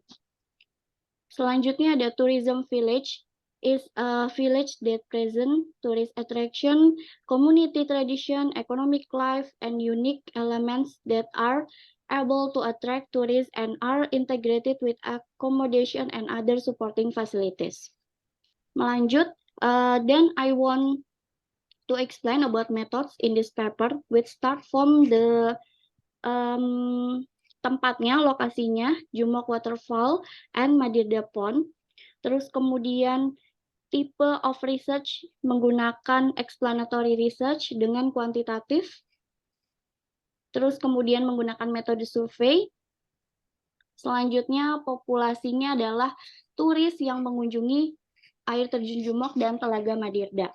Selanjutnya ada tourism village is a village that present tourist attraction, community tradition, economic life, and unique elements that are able to attract tourists and are integrated with accommodation and other supporting facilities. Melanjut, then I want to explain about methods in this paper, which start from the tempatnya, lokasinya, Jumok Waterfall and Madirda Pond. Terus kemudian tipe of research menggunakan explanatory research dengan kuantitatif. Terus kemudian menggunakan metode survei. Selanjutnya populasinya adalah turis yang mengunjungi air terjun Jumok dan Telaga Madirda.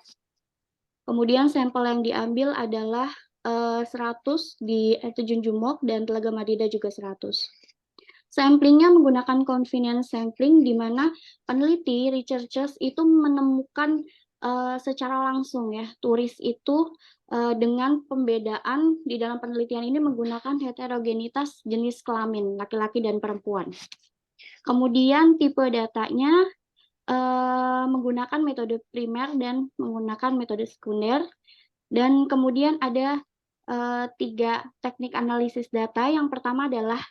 Kemudian sampel yang diambil adalah 100 di air terjun Jumok dan Telaga Madirda juga 100. Samplingnya menggunakan convenience sampling, di mana peneliti, researchers itu menemukan secara langsung ya turis itu dengan pembedaan di dalam penelitian ini menggunakan heterogenitas jenis kelamin laki-laki dan perempuan. Kemudian tipe datanya menggunakan metode primer dan menggunakan metode sekunder. Dan kemudian ada 3 teknik analisis data. Yang pertama adalah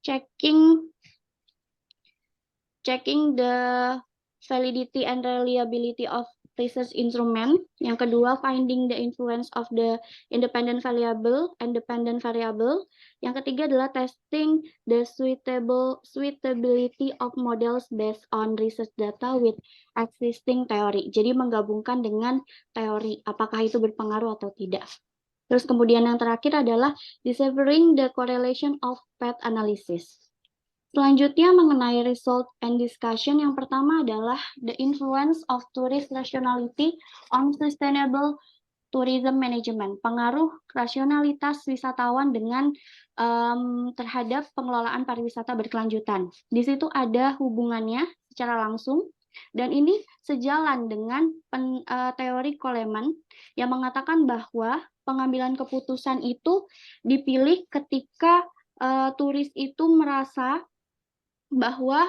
checking the validity and reliability of research instrument. Yang kedua, finding the influence of the independent variable. Yang ketiga adalah testing the suitability of models based on research data with existing theory. Jadi menggabungkan dengan teori, apakah itu berpengaruh atau tidak. Terus kemudian yang terakhir adalah deciphering the correlation of path analysis. Selanjutnya mengenai result and discussion, yang pertama adalah the influence of tourist rationality on sustainable tourism management. Pengaruh rasionalitas wisatawan dengan terhadap pengelolaan pariwisata berkelanjutan. Di situ ada hubungannya secara langsung. Dan ini sejalan dengan teori Coleman yang mengatakan bahwa pengambilan keputusan itu dipilih ketika turis itu merasa bahwa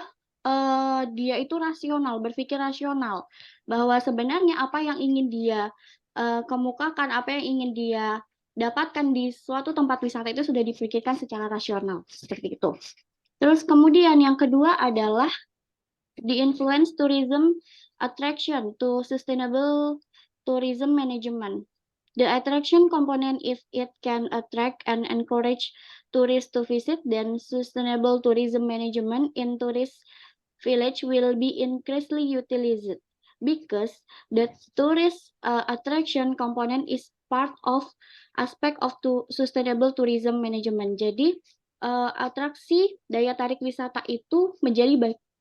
dia itu rasional, berpikir rasional, bahwa sebenarnya apa yang ingin dia kemukakan, apa yang ingin dia dapatkan di suatu tempat wisata itu sudah dipikirkan secara rasional, seperti itu. Terus kemudian yang kedua adalah the influence tourism attraction to sustainable tourism management. The attraction component, if it can attract and encourage tourists to visit, then sustainable tourism management in tourist village will be increasingly utilized because the tourist attraction component is part of aspect of sustainable tourism management. Jadi atraksi daya tarik wisata itu menjadi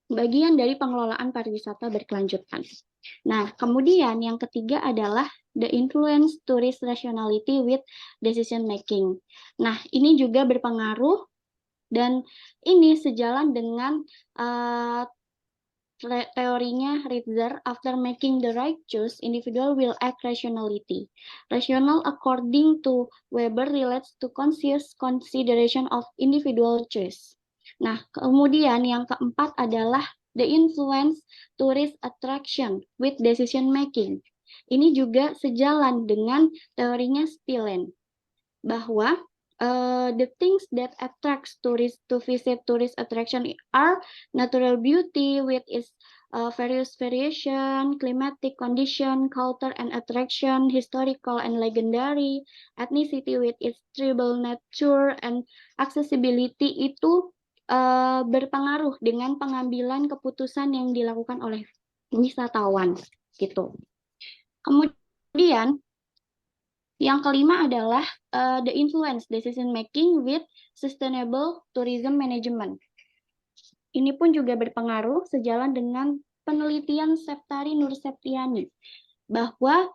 bagian dari pengelolaan pariwisata berkelanjutan. Nah, kemudian yang ketiga adalah the influence tourist rationality with decision making. Nah, ini juga berpengaruh dan ini sejalan dengan teorinya Ritzer. After making the right choice, individual will act rationality. Rational, according to Weber, relates to conscious consideration of individual choice. Nah, kemudian yang keempat adalah the influence tourist attraction with decision making. Ini juga sejalan dengan teorinya Spillen, bahwa the things that attracts tourists to visit tourist attraction are natural beauty with its various variation, climatic condition, culture and attraction, historical and legendary, ethnicity with its tribal nature, and accessibility itu berpengaruh dengan pengambilan keputusan yang dilakukan oleh wisatawan gitu. Kemudian yang kelima adalah the influence decision making with sustainable tourism management. Ini pun juga berpengaruh sejalan dengan penelitian Septari Nur Septiani bahwa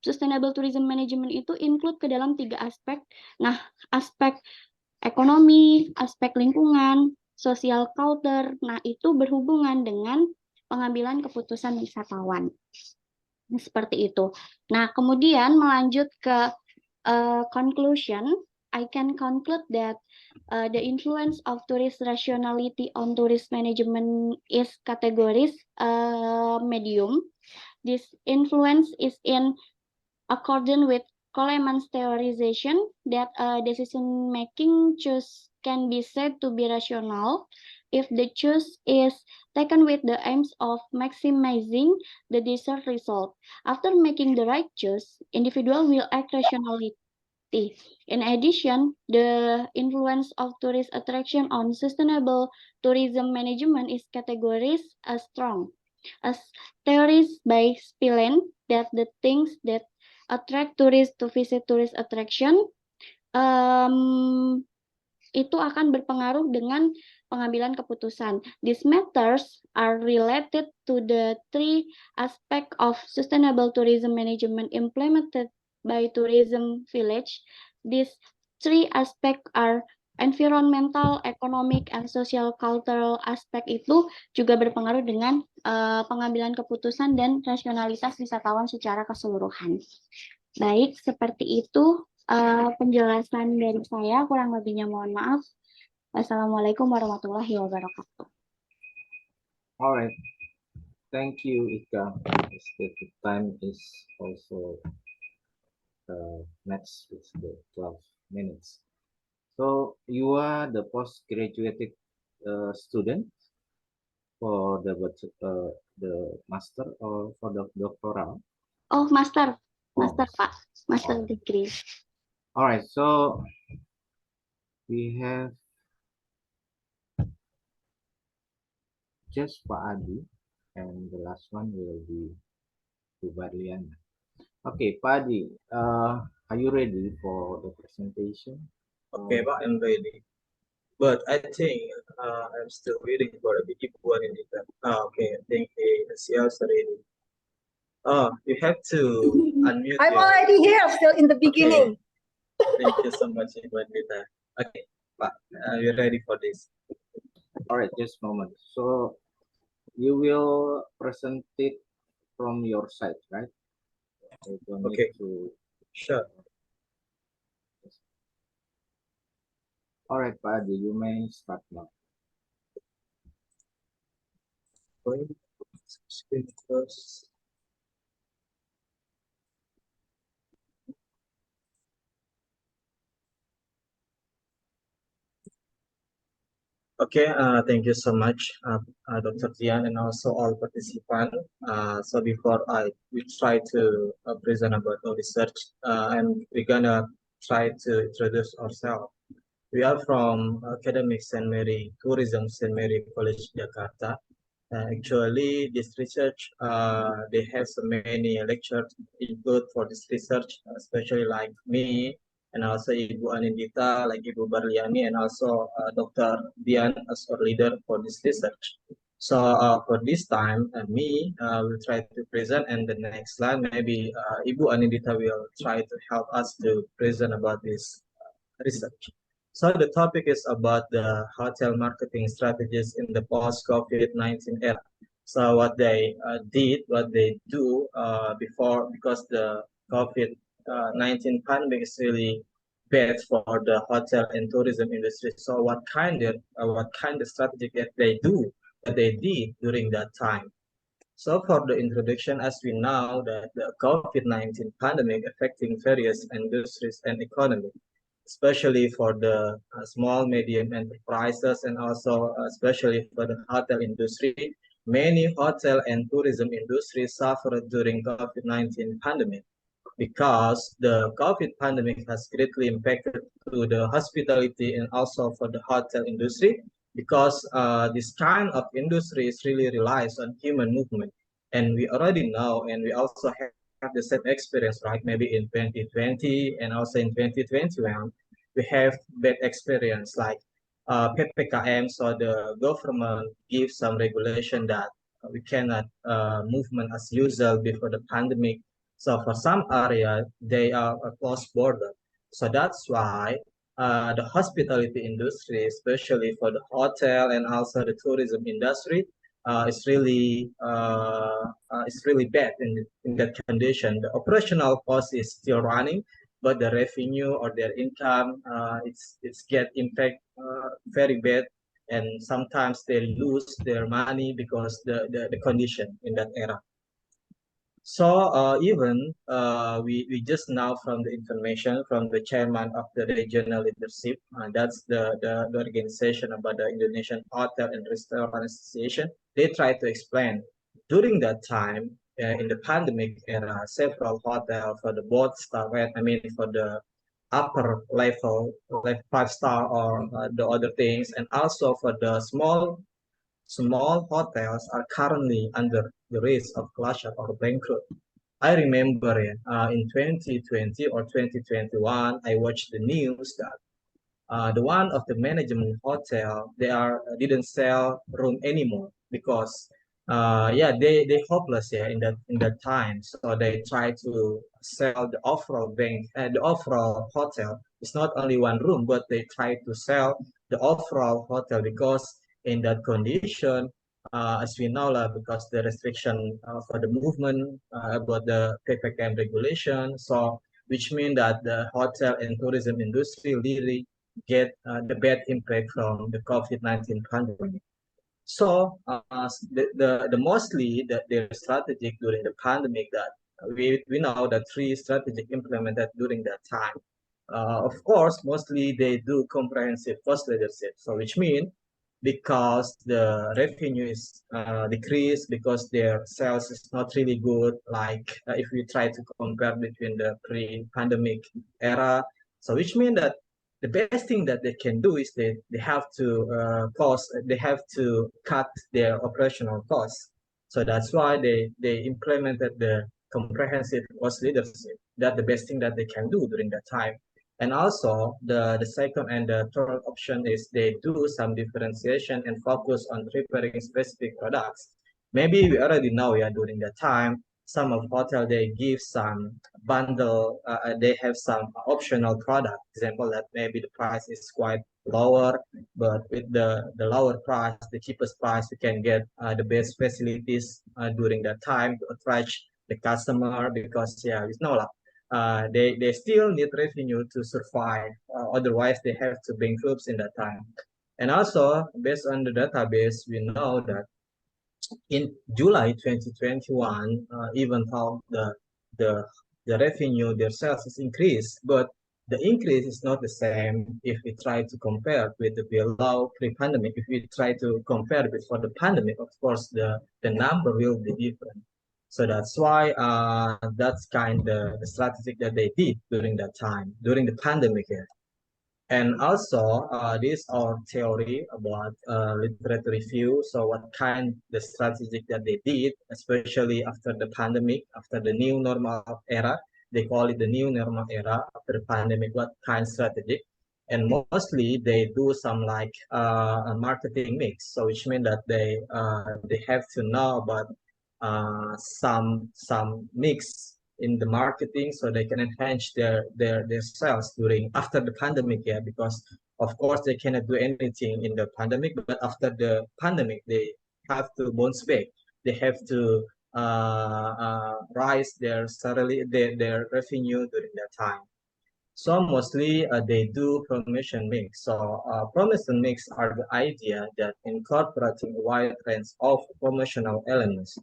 sustainable tourism management itu include ke dalam 3 aspek. Nah, aspek ekonomi, aspek lingkungan, sosial culture, nah itu berhubungan dengan pengambilan keputusan wisatawan. Seperti itu. Nah, kemudian melanjut ke conclusion, I can conclude that the influence of tourist rationality on tourist management is categories medium. This influence is in accordance with Coleman's theorization that decision-making choice can be said to be rational if the choice is taken with the aims of maximizing the desired result. After making the right choice, individual will act rationally. In addition, the influence of tourist attraction on sustainable tourism management is categorized as strong. As theories by Spillen that the things that attract tourists to visit tourist attraction itu akan berpengaruh dengan pengambilan keputusan. These matters are related to the 3 aspects of sustainable tourism management implemented by Tourism Village. These 3 aspects are environmental, economic, and social cultural aspect itu juga berpengaruh dengan pengambilan keputusan dan rasionalitas wisatawan secara keseluruhan. Baik, seperti itu penjelasan dari saya, kurang lebihnya mohon maaf. Wassalamualaikum warahmatullahi wabarakatuh. Alright, thank you, Ika. The time is also matched with the 12 minutes. So you are the postgraduate student for the master or for the doctoral? Oh, master, Pak, master degree. All right, so we have just Pak Adi, and the last one will be Bu Barliana. Okay, Pak Adi, are you ready for the presentation? Okay, Pak, I'm ready. But I think I'm still waiting for a big one in it. Okay, I think it's also ready. You have to unmute. I'm already here, still in the beginning. Okay. Thank you so much, Ibu Anita. Okay, Pak, you're ready for this. All right, just a moment. So you will present it from your side, right? You don't Okay. need to... Sure. All right, Pak Adi, you may start now. Screen first. Okay, thank you so much, Dr. Tian, and also all participants. So before we try to present about our research, and we're gonna try to introduce ourselves. We are from Academic St. Mary Tourism, St. Mary College, Jakarta. Actually, this research, they have so many lectures include for this research, especially like me. and also Ibu Anindita, like Ibu Barliani, and also Dr. Dian as our leader for this research. So for this time, me will try to present, and the next slide maybe Ibu Anindita will try to help us to present about this research. So the topic is about the hotel marketing strategies in the post-COVID-19 era. So what they did, what they do before, because the COVID-19 pandemic is really bad for the hotel and tourism industry. So what kind of strategy that they do, that they did during that time. So for the introduction, as we know that the COVID-19 pandemic affecting various industries and economy, especially for the small, medium enterprises, and also especially for the hotel industry. Many hotel and tourism industries suffered during COVID-19 pandemic because the COVID pandemic has greatly impacted to the hospitality and also for the hotel industry because this kind of industry really relies on human movement. And we already know, and we also have the same experience, right? Maybe in 2020 and also in 2021, we have bad experience like PPKM, so the government gives some regulation that we cannot movement as usual before the pandemic. So for some area, they are a closed border. So that's why the hospitality industry, especially for the hotel and also the tourism industry, is really bad in that condition. The operational cost is still running, but the revenue or their income it's get impact very bad, and sometimes they lose their money because the condition in that era. So even we just now from the information from the chairman of the regional leadership, that's the organization about the Indonesian Hotel and Restaurant Association. They try to explain during that time in the pandemic era, several hotels for the both star, I mean for the upper level, like 5-star or the other things, and also for the small hotels are currently under the risk of closure or bankrupt. I remember in 2020 or 2021, I watched the news that the one of the management hotel didn't sell room anymore because they hopeless in that time, so they try to sell the overall hotel. It's not only one room, but they try to sell the overall hotel because in that condition, as we know because the restriction for the movement about the PPKM regulation, so which means that the hotel and tourism industry really get the bad impact from the COVID-19 pandemic. So the mostly their strategic during the pandemic that we know that 3 strategic implemented during that time. Of course, mostly they do comprehensive cost leadership. So which means because the revenue is decreased because their sales is not really good, like if we try to compare between the pre-pandemic era. So which means that the best thing that they can do is they have to cut their operational costs. So that's why they implemented the comprehensive cost leadership. That's the best thing that they can do during that time. And also the second and the third option is they do some differentiation and focus on preparing specific products. Maybe we already know during that time, some of hotel they give some bundle, they have some optional product. Example that maybe the price is quite lower, but with the lower price, the cheapest price, you can get the best facilities during that time to attract the customer because we know they still need revenue to survive. Otherwise, they have to bankrupt in that time. And also, based on the database, we know that in July 2021, even though the revenue, their sales is increased, but the increase is not the same if we try to compare with the below pre-pandemic. If we try to compare before the pandemic, of course, the number will be different. So that's why that's kind of the strategy that they did during that time, during the pandemic. And also, this our theory about literature review. So what kind the strategy that they did, especially after the pandemic, after the new normal era. they call it the new normal era after the pandemic, what kind of strategy. And mostly they do some like a marketing mix. So which means that they have to know about some mix in the marketing so they can enhance their sales during after the pandemic, yeah, because of course they cannot do anything in the pandemic, but after the pandemic they have to bounce back. They have to rise their salary, their revenue during that time. So mostly they do promotion mix. So promotion mix are the idea that incorporating a wide range of promotional elements.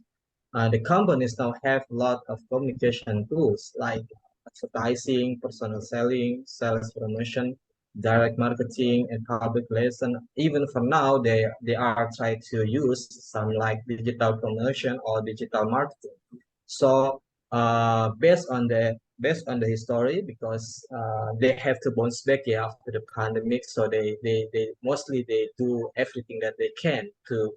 The companies now have a lot of communication tools like advertising, personal selling, sales promotion, direct marketing, and public relation. Even for now, they are trying to use some like digital promotion or digital marketing. So based on the history, because they have to bounce back, yeah, after the pandemic, so they mostly they do everything that they can to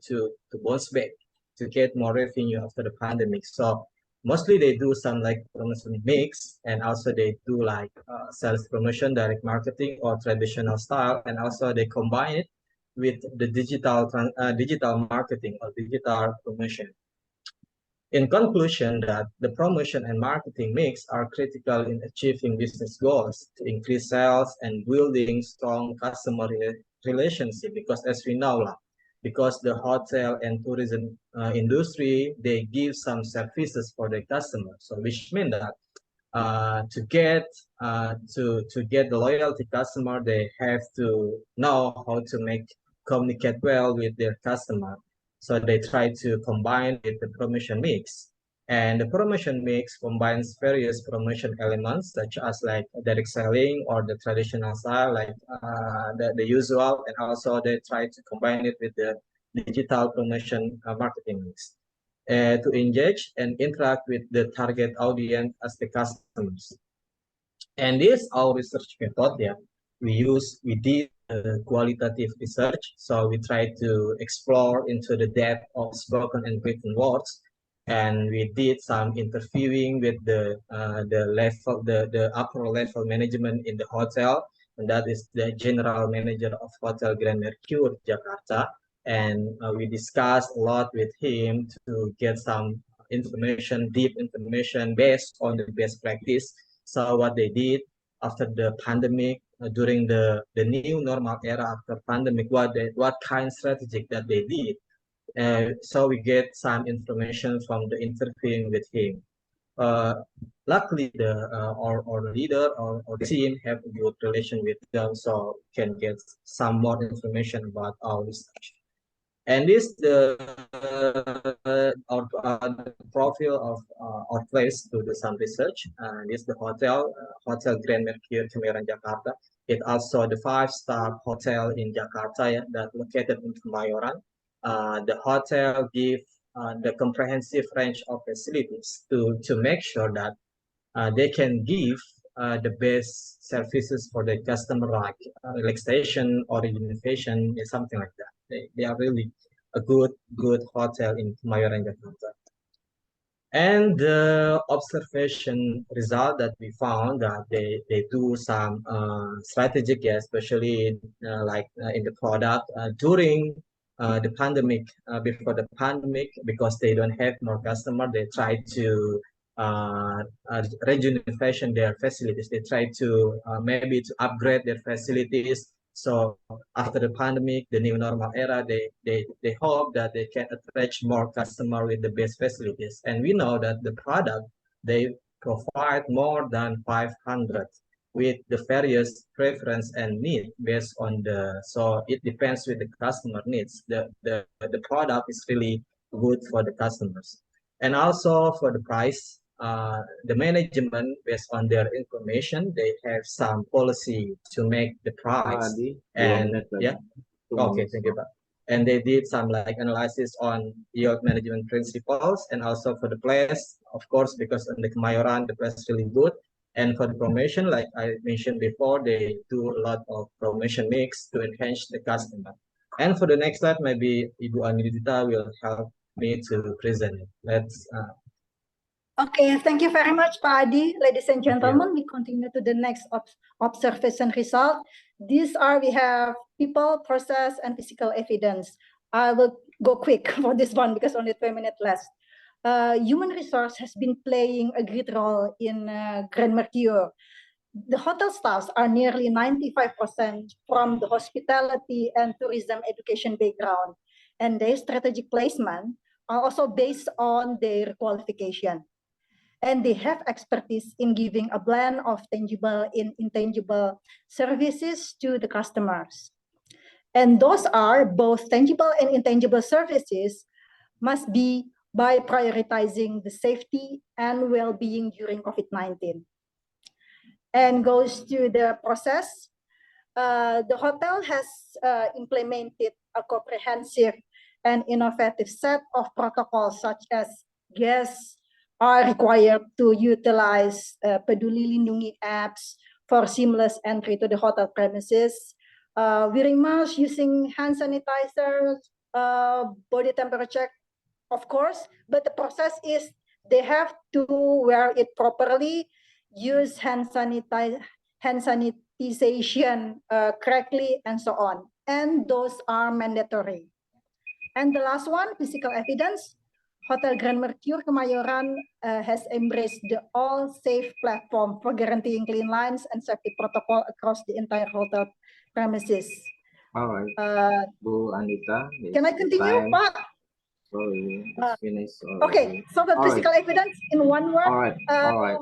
bounce back to get more revenue after the pandemic. So mostly they do some like promotion mix, and also they do like sales promotion, direct marketing, or traditional style, and also they combine it with the digital marketing or digital promotion. In conclusion, that the promotion and marketing mix are critical in achieving business goals to increase sales and building strong customer relationship. Because as we know, because the hotel and tourism industry, they give some services for the customers. So which means that to get the loyalty customer, they have to know how to communicate well with their customer. So they try to combine with the promotion mix. And the promotion mix combines various promotion elements such as like direct selling or the traditional style, like the usual, and also they try to combine it with the digital promotion marketing mix to engage and interact with the target audience as the customers. And this our research method, yeah. We did qualitative research, so we tried to explore into the depth of spoken and written words, and we did some interviewing with the upper level management in the hotel, and that is the general manager of Hotel Grand Mercure Jakarta. And we discussed a lot with him to get some information, deep information based on the best practice. So what they did after the pandemic, during the new normal era after pandemic, what kind of strategy that they did. So we get some information from the interviewing with him. Luckily, our leader or team have a good relation with them, so can get some more information about our research. And this the profile of our place to do some research. This the hotel Grand Mercure Kemayoran Jakarta. It also the 5-star hotel in Jakarta, yeah, that located in Kemayoran. The hotel give the comprehensive range of facilities to make sure that they can give the best services for the customer, like relaxation or rejuvenation, something like that. They are really a good hotel in Kemayoran, Jakarta. And the observation result that we found that they do some strategic, especially like in the product during the pandemic, before the pandemic, because they don't have more customer, they try to rejuvenation their facilities. They try to maybe to upgrade their facilities. So after the pandemic, the new normal era, they hope that they can attract more customer with the best facilities. And we know that the product, they provide more than 500 with the various preference and need based on so it depends with the customer needs. The product is really good for the customers. And also for the price, the management, based on their information, they have some policy to make the price. And yeah, okay, thank you, Pak. And they did some like analysis on yield management principles, and also for the place, of course, because in the Kemayoran, the place is really good. And for the promotion, like I mentioned before, they do a lot of promotion mix to enhance the customer. And for the next slide, maybe Ibu Anindita will help me to present it. Let's Okay, thank you very much, Pak Adi. Ladies and Thank you. gentlemen, we continue to the next observation result. We have people, process, and physical evidence. I will go quick for this one because only 2 minutes left. Human resource has been playing a great role in Grand Mercure. The hotel staffs are nearly 95% from the hospitality and tourism education background, and their strategic placement are also based on their qualification. And they have expertise in giving a blend of tangible and intangible services to the customers. And those are both tangible and intangible services must be by prioritizing the safety and well-being during COVID-19. And goes to the process. The hotel has implemented a comprehensive and innovative set of protocols, such as guests are required to utilize Peduli Lindungi apps for seamless entry to the hotel premises, wearing masks, using hand sanitizer, body temperature, of course, but the process is they have to wear it properly, use hand sanitization correctly, and so on. And those are mandatory. And the last one, physical evidence. Hotel Grand Mercure Kemayoran has embraced the All Safe platform for guaranteeing clean lines and safety protocol across the entire hotel premises. All right, Bu Anita. Can I continue, Pak? Sorry, it's finished Okay, already. so the All right. physical evidence in one word. All right, all right.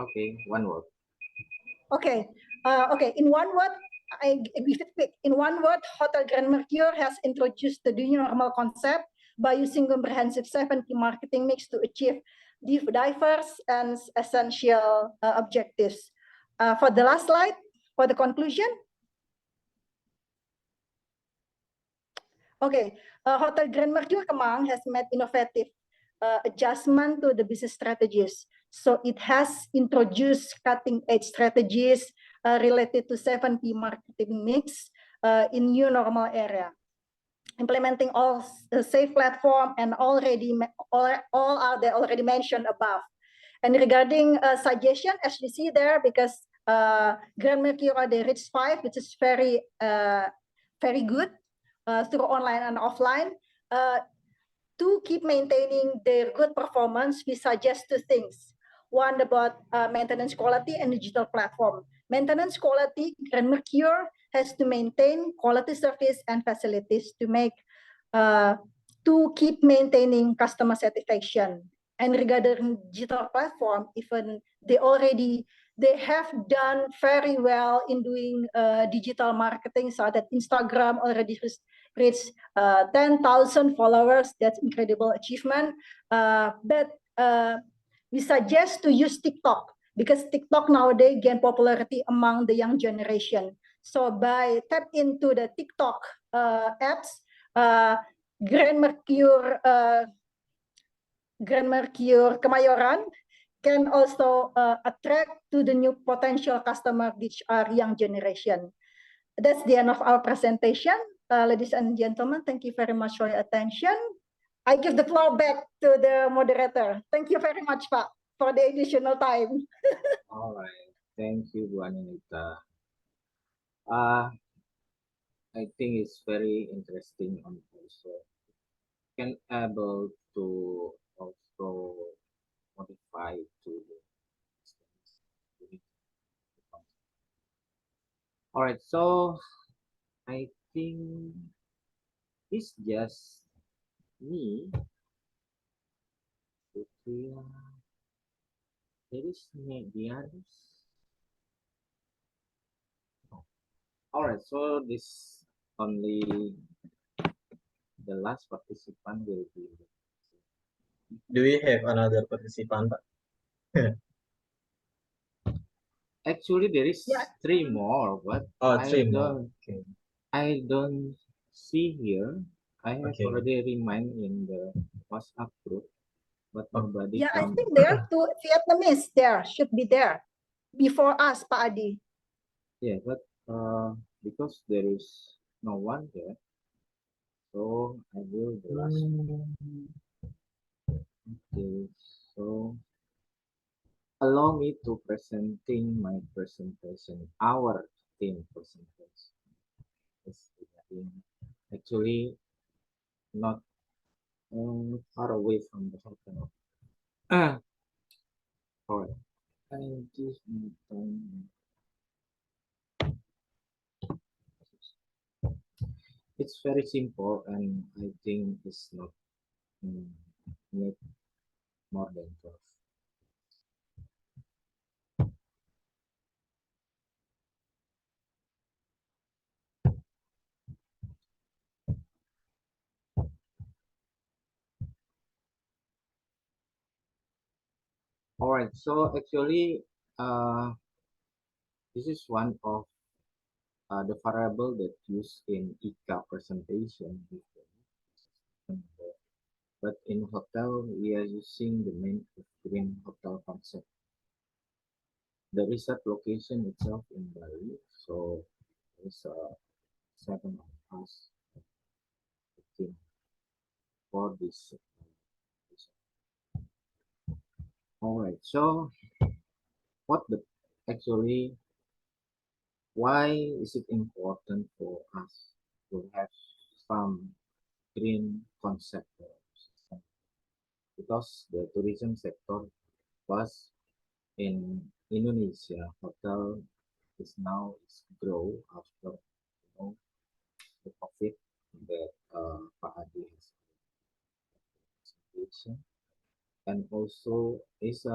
Okay, one word. Okay, in one word, I give it quick. In one word, Hotel Grand Mercure has introduced the new normal concept by using comprehensive 7 key marketing mix to achieve diverse and essential objectives. For the last slide, for the conclusion. Okay, Hotel Grand Mercure Kemang has made innovative adjustment to the business strategies. So it has introduced cutting-edge strategies related to 7 P marketing mix in new normal area. Implementing all safe platform and all are they already mentioned above. And regarding suggestion, as you see there, because Grand Mercure they reached 5, which is very good through online and offline. To keep maintaining their good performance, we suggest 2 things. One about maintenance quality and digital platform. Maintenance quality, Grand Mercure has to maintain quality service and facilities to keep maintaining customer satisfaction. And regarding digital platform, even they have done very well in doing digital marketing, so that Instagram already reached 10,000 followers. That's incredible achievement. But we suggest to use TikTok because TikTok nowadays gain popularity among the young generation. So by tap into the TikTok apps, Grand Mercure Kemayoran can also attract to the new potential customer, which are young generation. That's the end of our presentation. Ladies and gentlemen, thank you very much for your attention. I give the floor back to the moderator. Thank you very much, Pak, for the additional time. All right, thank you, Bu Anita. I think it's very interesting and also can able to also modify to the all right, so I think it's just me. There is the others. All right, so this only the last participant will be. Do we have another participant, Pak? Actually, there is Yeah. 3 more, but Oh, I 3 more. don't. Okay. I don't see here. I have Okay. already remind in the WhatsApp group, but nobody Yeah, I come. think there are 2 Vietnamese there, should be there before us, Pak Adi. Yeah, but because there is no one there, so I will the last. Okay, so allow me to presenting my presentation, our team presentation. Is regarding actually not far away from the hotel. Alright, and give me time. It's very simple, and I think it's not need more than 12. Alright, so actually, this is one of the variable that used in ICA presentation before. But in hotel, we are using the main green hotel concept. The resort location itself in Bali, so there's 7 of us working for this. Alright, so what the actually why is it important for us to have some green concept? Because the tourism sector was in Indonesia, hotel is now grow after the COVID that Pak Adi has presentation, and also is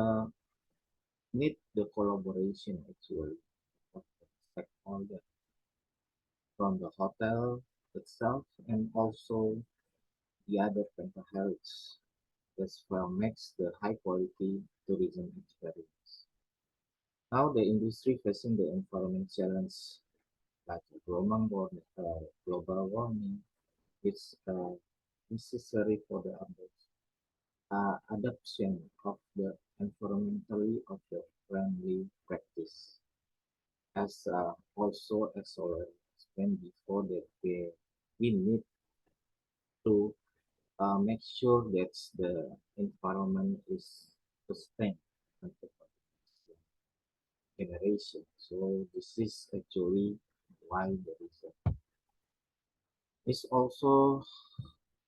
need the collaboration actually of the stakeholder from the hotel itself and also the other mental health as well makes the high quality tourism experience. Now the industry facing the environment challenge like global warming, it's necessary for the adoption of the environmentally of the friendly practice. As also as already explained before that we need to make sure that the environment is sustained until the next generation. So this is actually why the reason. It's also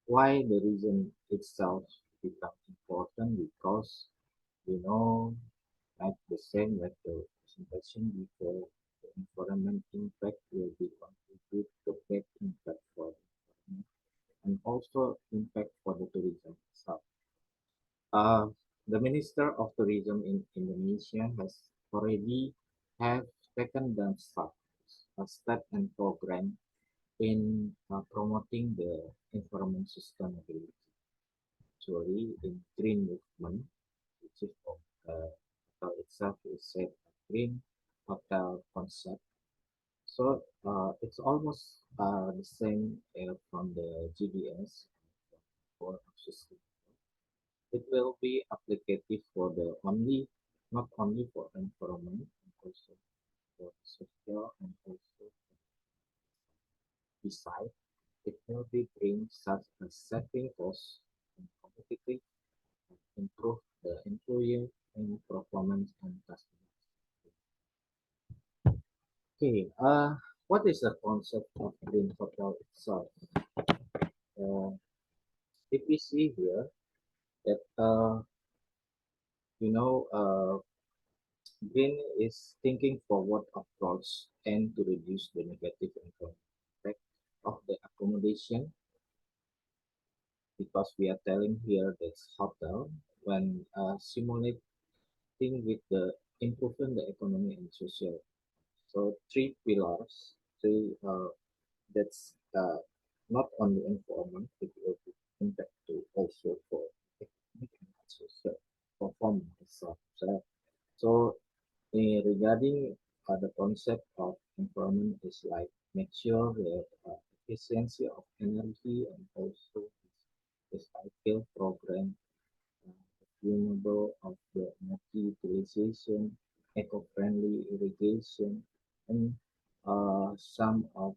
why the reason itself become important because you know like the same like the presentation before the environment impact will be contribute to big impact for the environment and also impact for the tourism itself. Uh, the Minister of Tourism in Indonesia has already have taken down a step and program in promoting the environment sustainability. Actually, in green movement, which is hotel itself is said a green hotel concept. So it's almost the same from the GDS for system. It will be applicative for the only not only for environment, also for social and also beside it will be bring such a saving cost and competitive and improve the employee and performance and customers. Okay, what is the concept of green hotel itself? If we see here that you know green is thinking forward approach and to reduce the negative effect of the accommodation because we are telling here that hotel when simulating with the improving the economy and social. So three pillars, three that's not only environment, it will be impact to also for economic and social performance itself. So regarding the concept of environment is like make sure that efficiency of energy and also the cycle program, renewable of the energy utilization, eco-friendly irrigation, and some of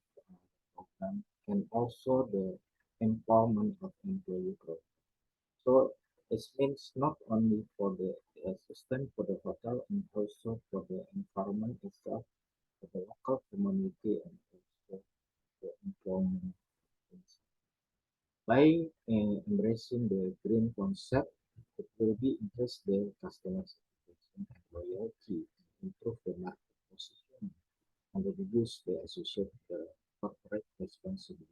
program and also the empowerment of employee growth. So This means not only for the system for the hotel and also for the environment itself, for the local community and also the employment. By embracing the green concept, it will be increase the customer satisfaction and loyalty, improve the market position, and reduce the associated corporate responsibility.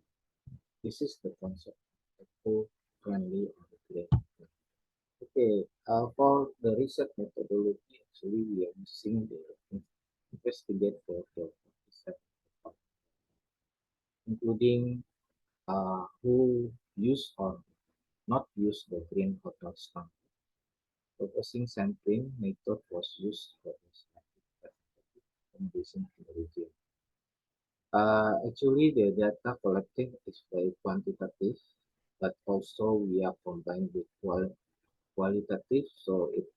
This is the concept of eco-friendly or green. Okay, for the research methodology, actually we are using the investigate for the research, including who use or not use the green hotel standard. Focusing sampling method was used for the scientific recommendation in the region. Actually, the data collected is very quantitative, but also we are combined with qualitative, so it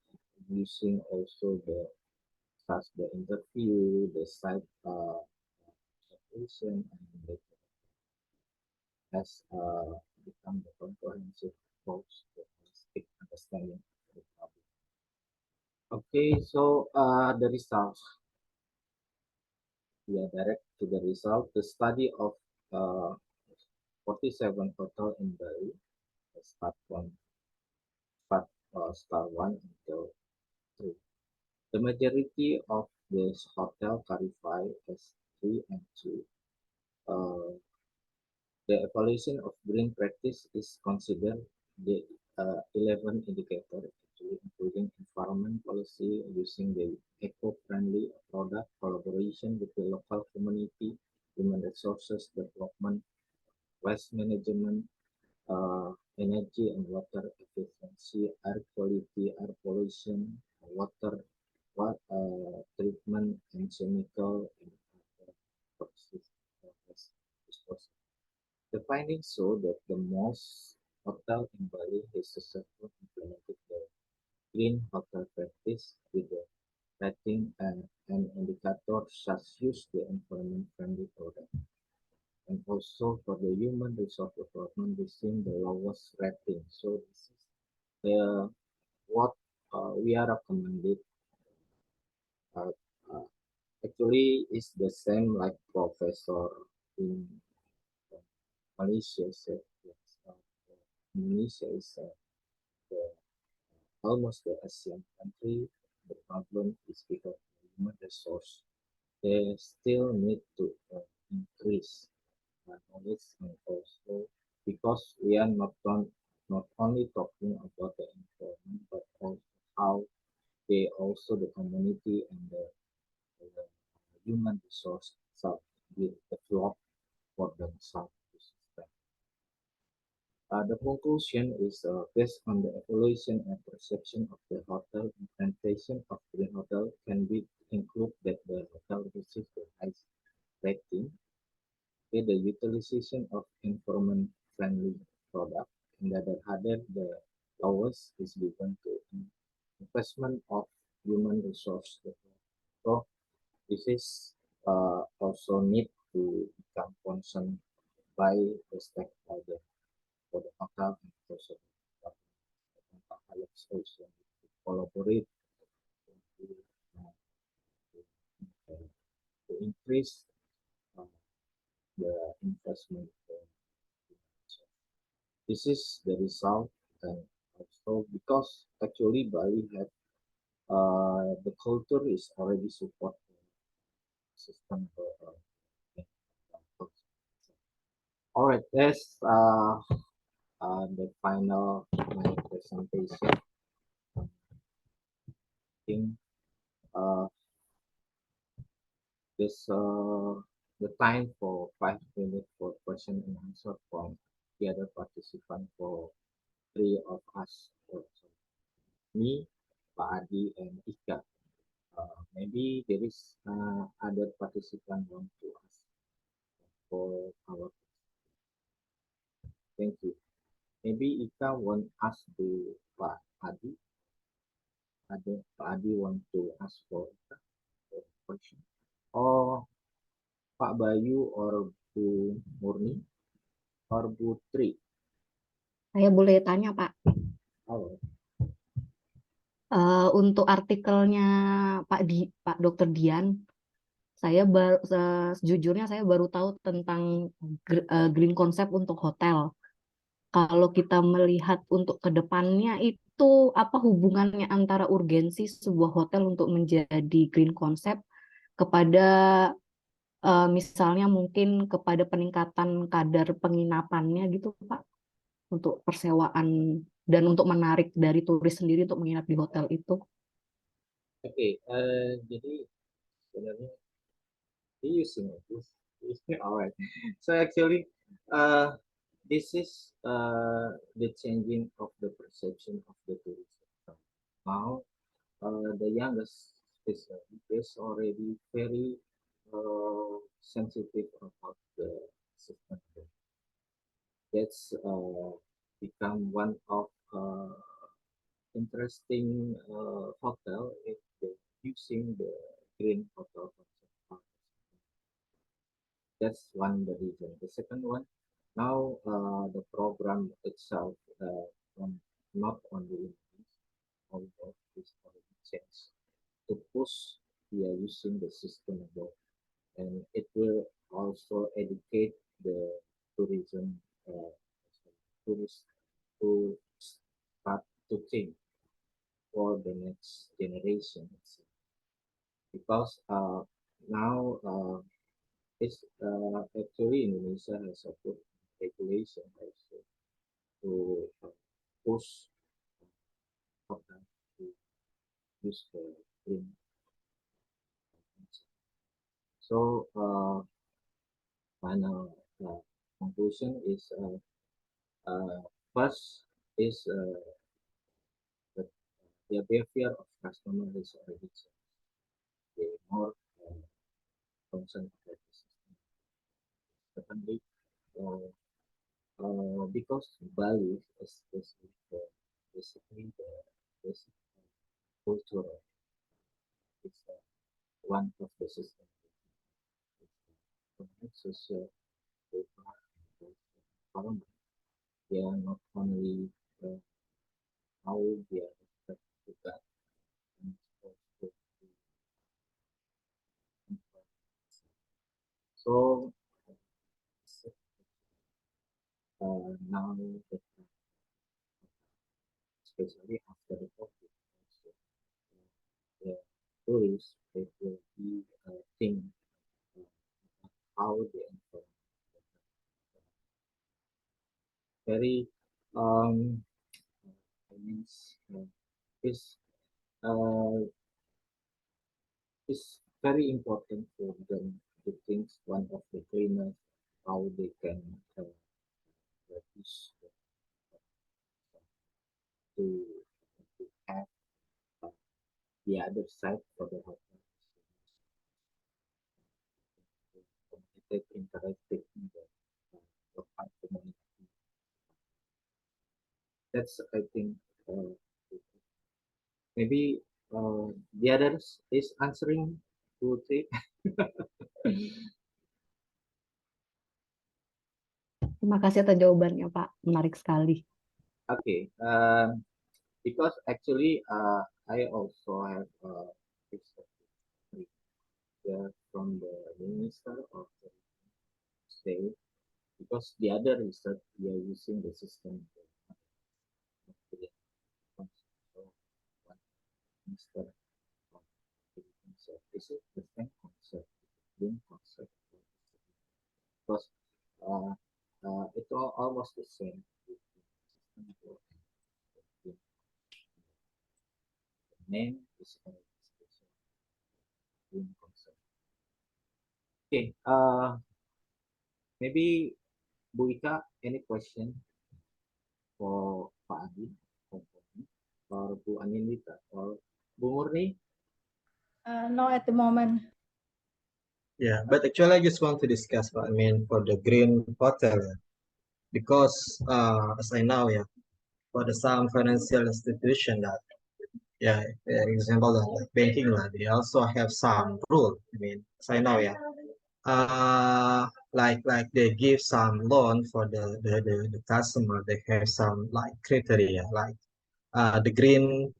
using also the such the interview, the site observation, and the has become the comprehensive approach to holistic understanding of the problem. Okay, so the results. We are direct to the result. The study of 47 hotel in Bali, start from star 1 until 3. The majority of this hotel qualify as 3 and 2. The evaluation of green practice is considered the 11 indicators, actually including environment policy, using the eco-friendly product, collaboration with the local community, human resources development, waste management, energy and water efficiency, air quality, air pollution, water treatment, and chemical and toxic waste disposal. The findings show that the most hotel in Bali has successfully implemented the green hotel practice with the rating and indicators such use the environment-friendly product. And also for the human resource development, we see the lowest rating. So this is the what we are recommended. Uh, uh, Actually, is the same like Professor in Malaysia said. Yes, Indonesia is the almost the ASEAN country. The problem is because of human resource. They still need to increase knowledge, and also because we are not only talking about the environment, but also how they also the community and the human resource itself will develop for themselves. The conclusion is based on the evaluation and perception of the hotel, implementation of green hotel can be include that the hotel receives the highest rating, with the utilization of environment-friendly product, and the other the lowest is given to investment of human resource development. So this is also need to become concerned by the stakeholder for the hotel and also the mental health station to collaborate to, uh, to increase uh, the investment. This is the result, and also because actually Bali have the culture is already support the system. All right, that's the final my presentation. I think this the time for 5 minutes for question and answer from the other participant for 3 of us. Me, Pak Adi, and Ika. Maybe there is other participant want to ask for our. Thank you. Maybe Ika want ask to Pak Adi. Pak Adi want to ask for Ika for question. Or Pak Bayu or Bu Murni or Bu Tri. Saya boleh tanya, Pak? Oh, Untuk artikelnya Pak Dr. Dian, saya sejujurnya saya baru tahu tentang green concept untuk hotel. Kalau kita melihat untuk kedepannya itu apa hubungannya antara urgensi sebuah hotel untuk menjadi green concept kepada misalnya mungkin kepada peningkatan kadar penginapannya gitu Pak, untuk persewaan dan untuk menarik dari turis sendiri untuk menginap di hotel itu. Oke, jadi sebenarnya using this. Alright. So actually, this is the changing of the perception of the tourism. Now, the youngest is already very sensitive about the system. That's become one of interesting hotel if they're using the green hotel concept. That's one the reason. The second one, now the program itself not only although it's already changed to push we are using the sustainable, and it will also educate the tourism tourists to start to think for the next generation, because now it's actually Indonesia has a good regulation also to push hotel to use the green. So final conclusion is first is the behavior of customer is already changed. They more concerned about the system. Secondly, because Bali is basically the basic cultural is one of the systems. Social environment. They are not only how they are affected to that, and also so now that especially after the COVID, also, the tourists they will be think how the environment very is is very important for them to think one of the cleaners how they can reduce to have the other side for the hotel. Interactive in the local community. That's I think maybe the others is answering 2, 3. Terima kasih atas jawabannya Pak, menarik sekali. Okay, because actually I also have from the minister of the state, because the other research we are using the system. Minister of this is the same concept, green concept, because it's almost the same. The name is green concept. Okay, maybe Bu Ika, any question for Pak Adi or Bu Anindita or Bu Murni? No, at the moment. Yeah, but actually I just want to discuss what I mean for the green hotel, because as I know, for the some financial institution that, example like banking lah, they also have some rule. I mean, as I know, like they give some loan for the customer. They have some like criteria, like the green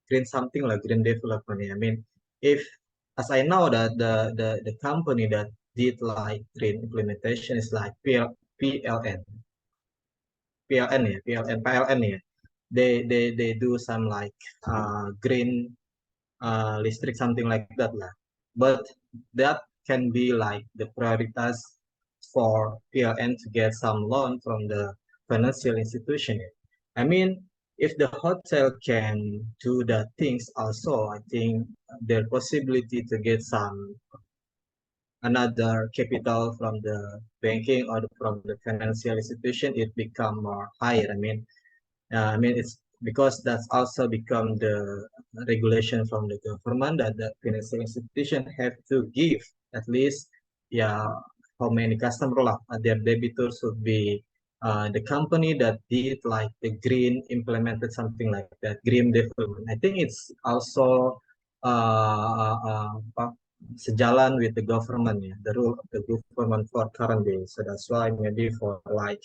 green something like green development. I mean, if as I know that the company that did like green implementation is like PLN, PLN, yeah. They do some like green listrik something like that lah. But that can be like the prioritas for PLN to get some loan from the financial institution. I mean, if the hotel can do the things also, I think their possibility to get some another capital from the banking or from the financial institution, it become more higher. I mean, it's because that's also become the regulation from the government that the financial institution have to give at least, yeah, how many customer lah, their debitors should be the company that did like the green implemented something like that, green development. I think it's also apa, sejalan with the government, yeah, the rule of the government for current day. So that's why maybe for like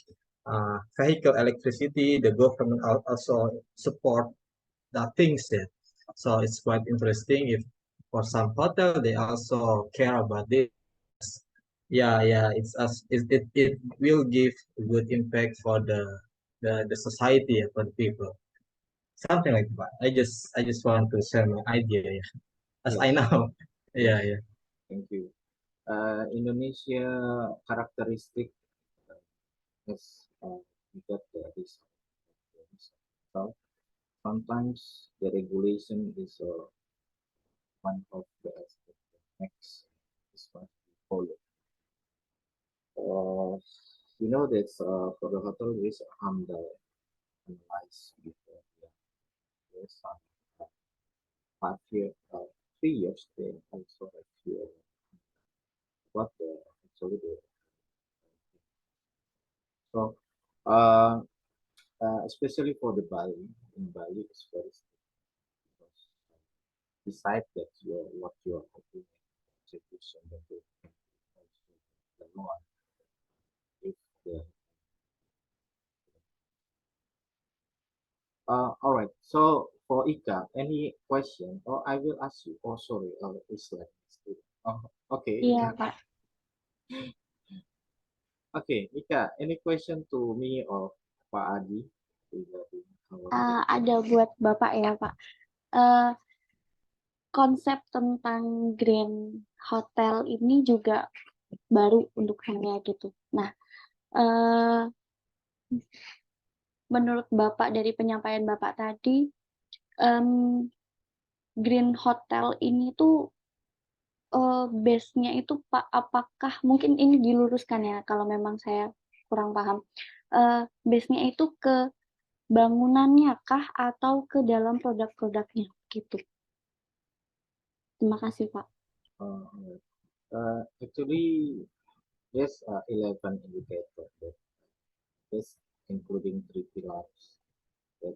vehicle electricity, the government also support the things there. So it's quite interesting if for some hotel they also care about this. Yeah, it will give a good impact for the society, for the people. Something like that. I just want to share my idea, yeah. As I know. Yeah, yeah. Thank you. Indonesia characteristic is we got this. So sometimes the regulation is one of the aspects that makes this one follow. You know that for the hotel there is analyze before there's some 5 year, 3 years they also have here what the actually the so especially for the Bali in Bali it's very strict because besides that what you're hoping execution that they can also the law if the all right. So for Ika, any question? Or I will ask you. Oh, sorry. It's like oh, okay. Iya, Ika. Pak. Okay, Ika. Any question to me or Pak Adi regarding Ada buat Bapak ya, Pak. Konsep tentang green hotel ini juga baru untuk saya gitu. Nah, menurut Bapak dari penyampaian Bapak tadi, green hotel ini tuh base-nya itu Pak, apakah mungkin ini diluruskan ya kalau memang saya kurang paham. Base-nya itu ke bangunannya kah atau ke dalam produk-produknya gitu. Terima kasih, Pak. actually, there's 11 indicators that is including 3 pillars. That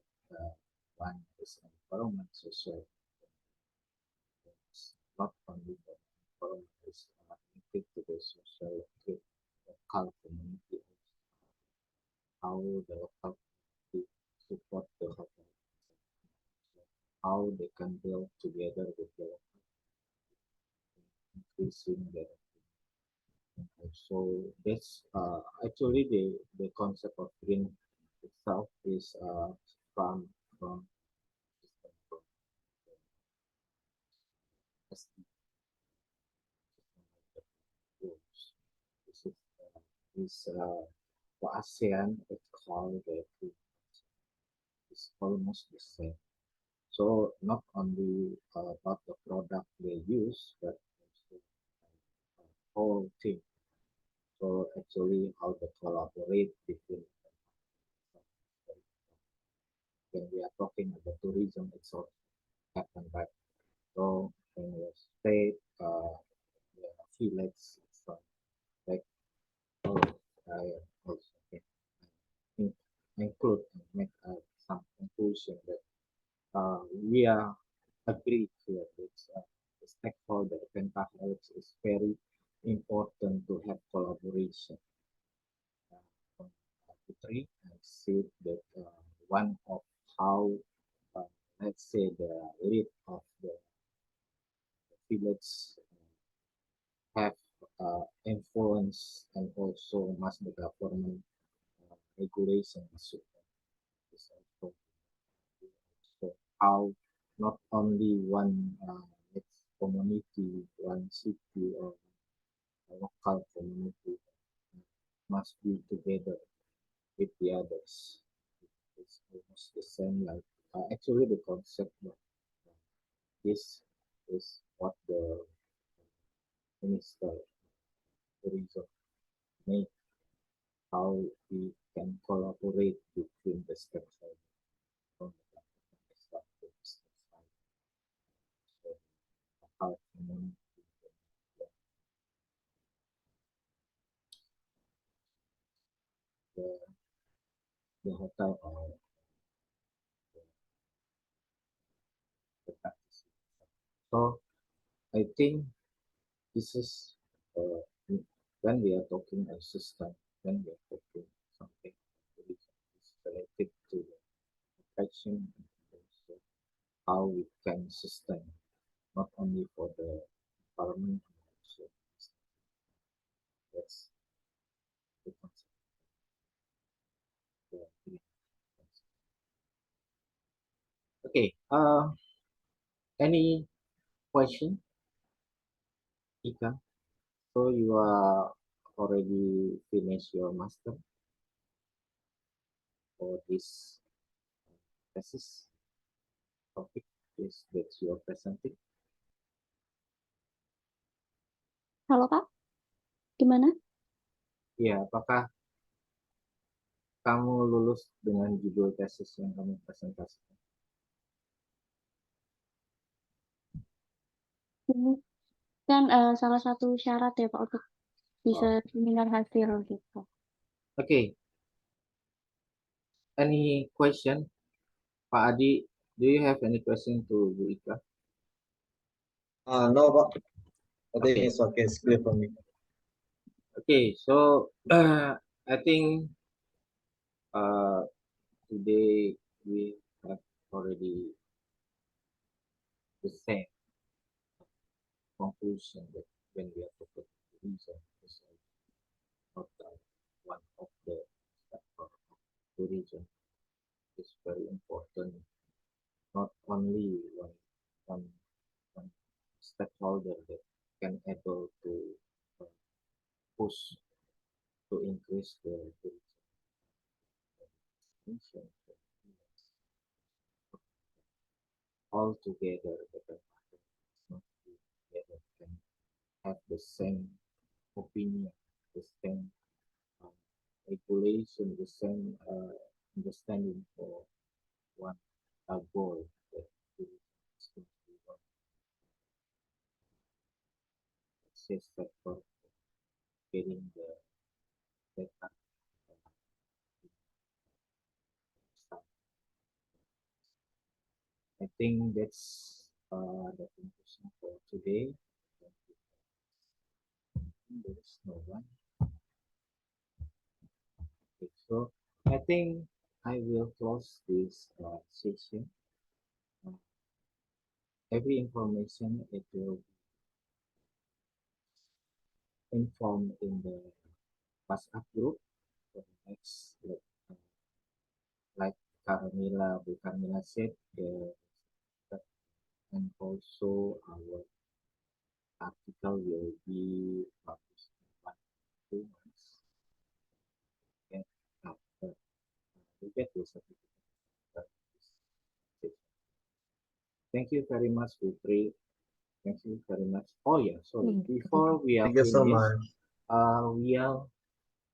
one is environment, social. It's not only the environment is linked to the social, local community. How the local community support the hotel. How they can build together with the local, increasing their. So that's actually the concept of green itself is from this for ASEAN it's called it's almost the same. So not only about the product they use, but also whole thing. So actually how they collaborate between when we are talking about tourism, it's all happen right. So when we say village, it's like oh, I also can include and make some conclusion that we are agreed here that the stakeholder Pentahealth is very important to have collaboration. From Putri, I see that one of how let's say, the lead of the village have influence, and also must the government regulations is also so how not only one community, one city, or local community must be together with the others. It's almost the same like actually the concept of this is what the minister tourism make, how we can collaborate between the stakeholders from the government staff to the business side. So how community the, the hotel or the practice. So I think this is when we are talking a system, when we are talking something which is related to the protection and also how we can sustain not only for the environment but also that's the concept. Yeah. Okay. Any question, Ika? So you are already finished your master for this thesis topic is that you are presenting. Halo Kak, gimana? Ya, apakah kamu lulus dengan judul tesis yang kamu presentasikan? Ini kan salah satu syarat ya Pak untuk bisa seminar hasil gitu. Okay. Any question? Pak Adi, do you have any question to Bu Ika? No, but I think Okay. it's okay. It's clear for me. Okay, so I think today we have already the same conclusion that when we are talking tourism is not one of the sector of tourism is very important. Not only one stakeholder that can able to push to increase the tourism. All together, the together can have the same opinion, the same regulation, the same understanding for one goal that is going to be one success factor getting the data. I think that's the conclusion for today. There is no one. Okay, so I think I will close this session. Every information it will be informed in the WhatsApp group for the next like Bu Carmila said, and also our article will be published in 1 to 2 months. And after we get the certificate. Thank you very much, Putri. Thank you very much. Oh yeah, sorry. Before we are Thank you so finished, much.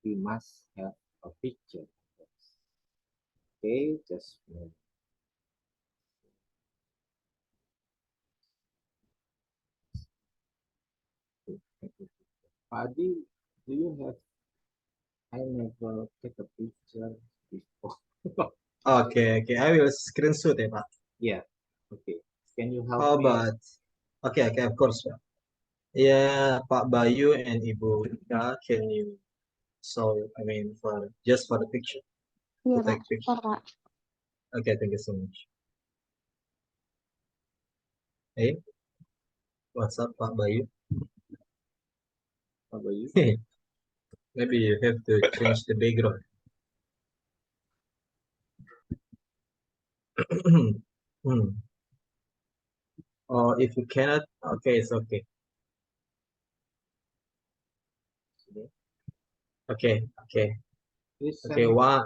we must have a picture. Okay, just a minute. Adi, do you have? I never take a picture before. Okay, I will screenshot it, Pak. Yeah. Okay. Can you help How me? about? Okay, of course, Pak. Yeah, Pak Bayu and Ibu Ika, can you just for the picture, Iya to Pak, take picture. Pak. Okay, thank you so much. Hey, what's up, Pak Bayu? How about you? Maybe you have to change the background. Or if you cannot, okay, it's okay. Okay, okay, Please send okay. me- One,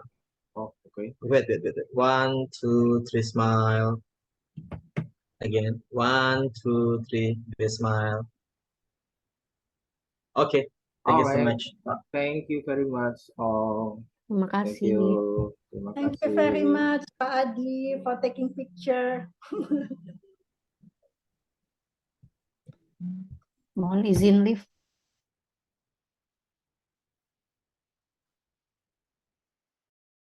Oh, okay. wait. 1, 2, 3, smile. Again, 1, 2, 3, do smile. Okay, thank you so Alright. much, Pak. Thank you very much. Terima Thank kasih. you. Terima Thank you very kasih. much, Pak Adi, for taking picture. Mohon izin live.